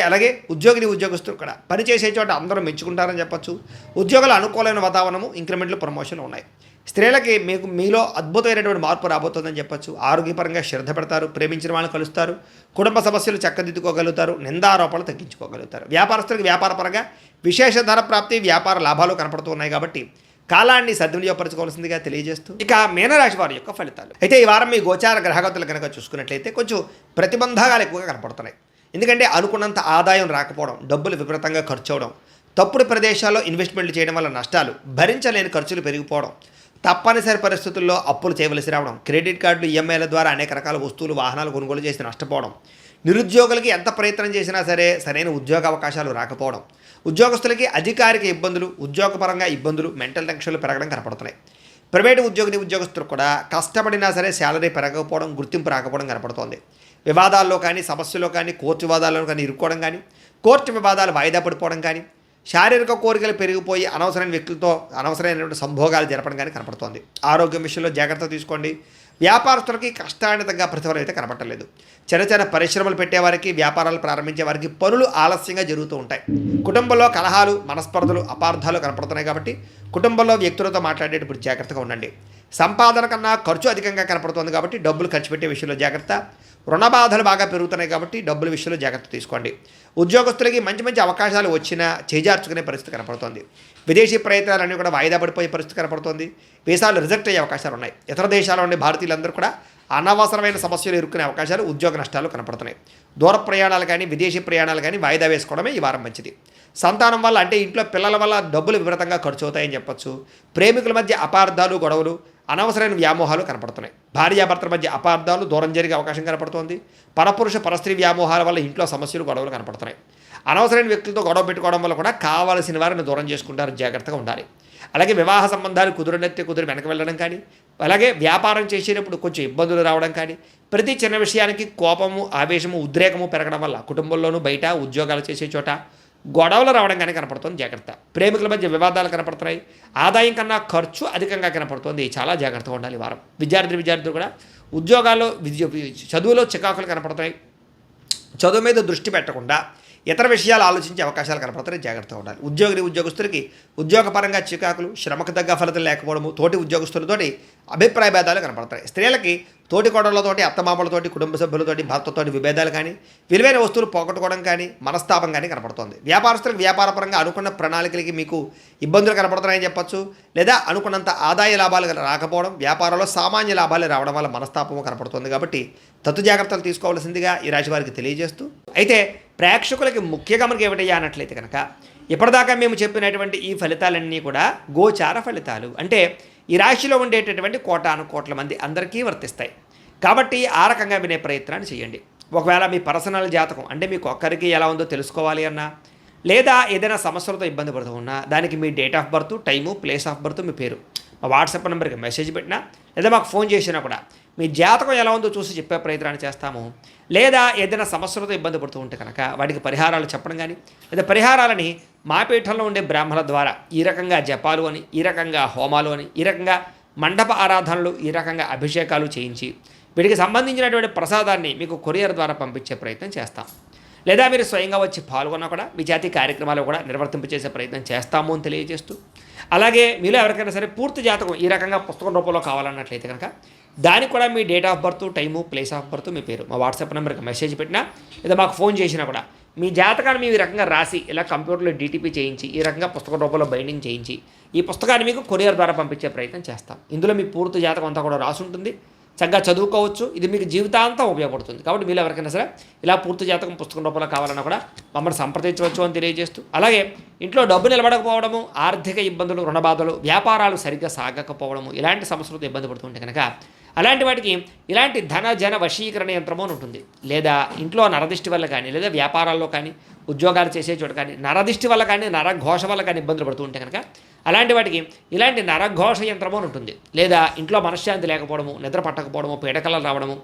అలాగే ఉద్యోగస్తులు కూడా పనిచేసే చోట అందరూ మెచ్చుకుంటారని చెప్పొచ్చు. ఉద్యోగాల అనుకూలమైన వాతావరణము, ఇంక్రిమెంట్లు, ప్రమోషన్లు ఉన్నాయి. స్త్రీలకి మీలో అద్భుతమైనటువంటి మార్పు రాబోతుందని చెప్పొచ్చు. ఆరోగ్యపరంగా శ్రద్ధ పెడతారు. ప్రేమించిన వాళ్ళని కలుస్తారు. కుటుంబ సమస్యలు చక్కదిద్దుకోగలుగుతారు. నిందారోపణలు తగ్గించుకోగలుగుతారు. వ్యాపారస్తులకు వ్యాపారపరంగా విశేష ధర ప్రాప్తి, వ్యాపార లాభాలు కనపడుతున్నాయి కాబట్టి కాలాన్ని సద్వినియోగపరచుకోవాల్సిందిగా తెలియజేస్తూ ఇక మీనరాశి వారి యొక్క ఫలితాలు. అయితే ఈ వారం మీ గోచార గ్రహగతులు కనుక చూసుకున్నట్లయితే కొంచెం ప్రతిబంధకాలు ఎక్కువగా కనపడుతున్నాయి. ఎందుకంటే అనుకున్నంత ఆదాయం రాకపోవడం, డబ్బులు విపరీతంగా ఖర్చు అవడం, తప్పుడు ప్రదేశాల్లో ఇన్వెస్ట్మెంట్లు చేయడం వల్ల నష్టాలు, భరించలేని ఖర్చులు పెరిగిపోవడం, తప్పనిసరి పరిస్థితుల్లో అప్పులు చేయవలసి రావడం, క్రెడిట్ కార్డులు, ఈఎంఐల ద్వారా అనేక రకాల వస్తువులు, వాహనాలు కొనుగోలు చేసి నష్టపోవడం, నిరుద్యోగులకి ఎంత ప్రయత్నం చేసినా సరే సరైన ఉద్యోగ అవకాశాలు రాకపోవడం, ఉద్యోగస్తులకి అధికారిక ఇబ్బందులు, ఉద్యోగపరంగా ఇబ్బందులు, మెంటల్ టెన్షన్లు పెరగడం కనపడుతున్నాయి. ప్రైవేటు ఉద్యోగులు కూడా కష్టపడినా సరే శాలరీ పెరగకపోవడం, గుర్తింపు రాకపోవడం కనపడుతోంది. వివాదాల్లో కానీ, సమస్యలో కానీ, కోర్టు వివాదాల్లో కానీ ఇరుక్కోవడం కానీ, కోర్టు వివాదాలు వాయిదా పడిపోవడం కానీ, శారీరక కోరికలు పెరిగిపోయి అనవసరమైన వ్యక్తులతో అనవసరమైనటువంటి సంభోగాలు జరపడం కానీ కనపడుతోంది. ఆరోగ్యం విషయంలో జాగ్రత్త తీసుకోండి. వ్యాపారస్తులకి కష్టానితంగా ప్రతిఫలం అయితే కనపడలేదు. చిన్న చిన్న పరిశ్రమలు పెట్టేవారికి, వ్యాపారాలు ప్రారంభించే వారికి పనులు ఆలస్యంగా జరుగుతూ ఉంటాయి. కుటుంబంలో కలహాలు, మనస్పర్ధలు, అపార్థాలు కనపడుతున్నాయి కాబట్టి కుటుంబంలో వ్యక్తులతో మాట్లాడేటప్పుడు జాగ్రత్తగా ఉండండి. సంపాదన కన్నా ఖర్చు అధికంగా కనపడుతుంది కాబట్టి డబ్బులు ఖర్చు పెట్టే విషయంలో జాగ్రత్త. రుణ బాధలు బాగా పెరుగుతున్నాయి కాబట్టి డబ్బుల విషయంలో జాగ్రత్త తీసుకోండి. ఉద్యోగస్తులకి మంచి మంచి అవకాశాలు వచ్చినా చేజార్చుకునే పరిస్థితి కనపడుతోంది. విదేశీ ప్రయత్నాలన్నీ కూడా వాయిదా పడిపోయే పరిస్థితి కనపడుతోంది. వీసాలు రిజెక్ట్ అయ్యే అవకాశాలు ఉన్నాయి. ఇతర దేశాల్లో ఉండే భారతీయులందరూ కూడా అనవసరమైన సమస్యలు ఎదుర్కొనే అవకాశాలు, ఉద్యోగ నష్టాలు కనపడుతున్నాయి. దూర ప్రయాణాలు కానీ, విదేశీ ప్రయాణాలు కానీ వాయిదా వేసుకోవడమే ఈ వారం మంచిది. సంతానం వల్ల అంటే ఇంట్లో పిల్లల వల్ల డబ్బులు విపరీతంగా ఖర్చు అవుతాయని చెప్పొచ్చు. ప్రేమికుల మధ్య అపార్థాలు, గొడవలు, అనవసరమైన వ్యామోహాలు కనపడుతున్నాయి. భార్యాభర్తల మధ్య అపార్థాలు, దూరం జరిగే అవకాశం కనపడుతోంది. పరపురుష పరస్త్రీ వ్యామోహాల వల్ల ఇంట్లో సమస్యలు, గొడవలు కనపడుతున్నాయి. అనవసరమైన వ్యక్తులతో గొడవ పెట్టుకోవడం వల్ల కూడా కావాల్సిన వారిని దూరం చేసుకుంటారు. జాగ్రత్తగా ఉండాలి. అలాగే వివాహ సంబంధాలు కుదిరినట్టే కుదిరి వెనక వెళ్ళడం కానీ, అలాగే వ్యాపారం చేసేటప్పుడు కొంచెం ఇబ్బందులు రావడం కానీ, ప్రతి చిన్న విషయానికి కోపము, ఆవేశము, ఉద్రేకము పెరగడం వల్ల కుటుంబంలోనూ బయట ఉద్యోగాలు చేసే చోట గొడవలు రావడం కానీ కనపడుతుంది. జాగ్రత్త. ప్రేమికుల మధ్య వివాదాలు కనపడుతున్నాయి. ఆదాయం కన్నా ఖర్చు అధికంగా కనపడుతుంది. చాలా జాగ్రత్తగా ఉండాలి వారం. విద్యార్థులు కూడా ఉద్యోగాల్లో చదువులో చికాకులు కనపడుతున్నాయి. చదువు మీద దృష్టి పెట్టకుండా ఇతర విషయాలు ఆలోచించే అవకాశాలు కనపడుతున్నాయి. జాగ్రత్తగా ఉండాలి. ఉద్యోగస్తులకి ఉద్యోగపరంగా చికాకులు, శ్రమకు తగ్గ ఫలితం లేకపోవడము, తోటి ఉద్యోగస్తులతోటి అభిప్రాయ భేదాలు కనపడతాయి. స్త్రీలకి తోటి కోడళ్లతోటి, అత్తమామలతోటి, కుటుంబ సభ్యులతోటి, భర్తతోటి విభేదాలు కానీ, విలువైన వస్తువులు పోగొట్టుకోవడం కానీ, మనస్తాపం కానీ కనపడుతుంది. వ్యాపారస్తులకు వ్యాపారపరంగా అనుకున్న ప్రణాళికలకి మీకు ఇబ్బందులు కనపడుతున్నాయని చెప్పొచ్చు. లేదా అనుకున్నంత ఆదాయ లాభాలు రాకపోవడం, వ్యాపారంలో సామాన్య లాభాలు రావడం వల్ల మనస్తాపము కనపడుతుంది. కాబట్టి తత్తు జాగ్రత్తలు తీసుకోవాల్సిందిగా ఈ రాశి వారికి తెలియజేస్తూ, అయితే ప్రేక్షకులకి ముఖ్యంగా మనకి ఏమిటయ్యా అన్నట్లయితే కనుక, ఇప్పటిదాకా మేము చెప్పినటువంటి ఈ ఫలితాలన్నీ కూడా గోచార ఫలితాలు. అంటే ఈ రాశిలో ఉండేటటువంటి కోటాను కోట్ల మంది అందరికీ వర్తిస్తాయి. కాబట్టి ఆ రకంగా వినే ప్రయత్నాన్ని చేయండి. ఒకవేళ మీ పర్సనల్ జాతకం అంటే మీకు ఒక్కరికి ఎలా ఉందో తెలుసుకోవాలి అన్నా, లేదా ఏదైనా సమస్యలతో ఇబ్బంది పడుతూ ఉన్నా, దానికి మీ date of birth, time, place of birth, మీ పేరు మా వాట్సాప్ నెంబర్కి మెసేజ్ పెట్టినా, లేదా మాకు ఫోన్ చేసినా కూడా మీ జాతకం ఎలా ఉందో చూసి చెప్పే ప్రయత్నాన్ని చేస్తాము. లేదా ఏదైనా సమస్యలతో ఇబ్బంది పడుతూ ఉంటే కనుక వాటికి పరిహారాలు చెప్పడం కానీ, లేదా పరిహారాలని మా పీఠంలో ఉండే బ్రాహ్మణుల ద్వారా ఈ రకంగా జపాలు అని, ఈ రకంగా హోమాలు అని, ఈ రకంగా మండప ఆరాధనలు, ఈ రకంగా అభిషేకాలు చేయించి వీటికి సంబంధించినటువంటి ప్రసాదాన్ని మీకు కొరియర్ ద్వారా పంపించే ప్రయత్నం చేస్తాం. లేదా మీరు స్వయంగా వచ్చి పాల్గొన్నా కూడా మీ జాతి కార్యక్రమాలు కూడా నిర్వర్తింపచేసే ప్రయత్నం చేస్తాము అని తెలియజేస్తూ, అలాగే మీలో ఎవరికైనా సరే పూర్తి జాతకం ఈ రకంగా పుస్తకం రూపంలో కావాలన్నట్లయితే కనుక దానికి కూడా మీ date of birth, time, place of birth, మీ పేరు మా వాట్సాప్ నెంబర్కి మెసేజ్ పెట్టినా, లేదా మాకు ఫోన్ చేసినా కూడా మీ జాతకాన్ని మేము ఈ రకంగా రాసి ఇలా కంప్యూటర్లో డీటీపీ చేయించి ఈ రకంగా పుస్తకం రూపంలో బైండింగ్ చేయించి ఈ పుస్తకాన్ని మీకు కొరియర్ ద్వారా పంపించే ప్రయత్నం చేస్తాం. ఇందులో మీ పూర్తి జాతకం అంతా కూడా రాసి ఉంటుంది. చక్కగా చదువుకోవచ్చు. ఇది మీకు జీవితాంతం ఉపయోగపడుతుంది. కాబట్టి మీరు ఎవరికైనా సరే ఇలా పూర్తి జాతకం పుస్తకం రూపంలో కావాలన్నా కూడా మమ్మల్ని సంప్రదించవచ్చు అని తెలియజేస్తూ, అలాగే ఇంట్లో డబ్బు నిలబడకపోవడము, ఆర్థిక ఇబ్బందులు, రుణ బాధలు, వ్యాపారాలు సరిగ్గా సాగకపోవడము, ఇలాంటి సమస్యలతో ఇబ్బంది పడుతుంటే కనుక అలాంటి వాటికి ఇలాంటి ధన జన వశీకరణ యంత్రము అని ఉంటుంది. లేదా ఇంట్లో నరదిష్టి వల్ల కానీ, లేదా వ్యాపారాల్లో కానీ, ఉద్యోగాలు చేసే చోట కానీ నరదిష్టి వల్ల కానీ, నరఘోష వల్ల కానీ ఇబ్బందులు పడుతూ ఉంటే కనుక అలాంటి వాటికి ఇలాంటి నరఘోష యంత్రము అని ఉంటుంది. లేదా ఇంట్లో మనశ్శాంతి లేకపోవడము, నిద్ర పట్టకపోవడము, పీడకలలు రావడము,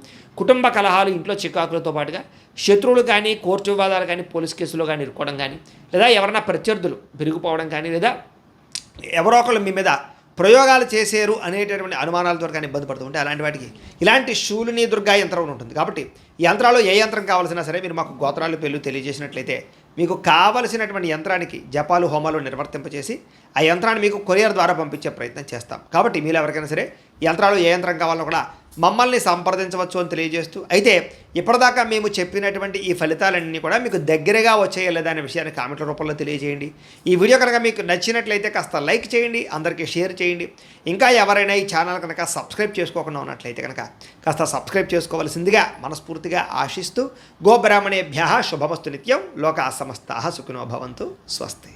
కుటుంబ కలహాలు, ఇంట్లో చికాకులతో పాటుగా శత్రువులు కానీ, కోర్టు వివాదాలు కానీ, పోలీస్ కేసులో కానీ ఇరుక్కోవడం కానీ, లేదా ఎవరైనా ప్రత్యర్థులు పెరిగిపోవడం కానీ, లేదా ఎవరో ఒకళ్ళు మీ మీద ప్రయోగాలు చేశారు అనేటటువంటి అనుమానాలతో కానీ ఇబ్బంది పడుతూ ఉంటే అలాంటి వాటికి ఇలాంటి శూలిని దుర్గా యంత్రం ఉంటుంది. కాబట్టి ఈ యంత్రాలు ఏ యంత్రం కావాల్సినా సరే మీరు మాకు గోత్రాలు పేర్లు తెలియజేసినట్లయితే మీకు కావలసినటువంటి యంత్రానికి జపాలు, హోమాలు నిర్వర్తింపచేసి ఆ యంత్రాన్ని మీకు కొరియర్ ద్వారా పంపించే ప్రయత్నం చేస్తాం. కాబట్టి మీరు ఎవరికైనా సరే యంత్రాలు ఏ యంత్రం కావాలో కూడా మమ్మల్ని సంప్రదించవచ్చు అని తెలియజేస్తూ, అయితే ఇప్పటిదాకా మేము చెప్పినటువంటి ఈ ఫలితాలన్నీ కూడా మీకు దగ్గరగా వచ్చాయా లేదా అనే విషయాన్ని కామెంట్ల రూపంలో తెలియజేయండి. ఈ వీడియో కనుక మీకు నచ్చినట్లయితే కాస్త లైక్ చేయండి, అందరికీ షేర్ చేయండి. ఇంకా ఎవరైనా ఈ ఛానల్ కనుక సబ్స్క్రైబ్ చేసుకోకుండా ఉన్నట్లయితే కనుక కాస్త సబ్స్క్రైబ్ చేసుకోవాల్సిందిగా మనస్ఫూర్తిగా ఆశిస్తూ, గోబ్రాహ్మణేభ్యః శుభమస్తు నిత్యం, లోకా సమస్తాః సుఖినో భవంతు, స్వస్తి.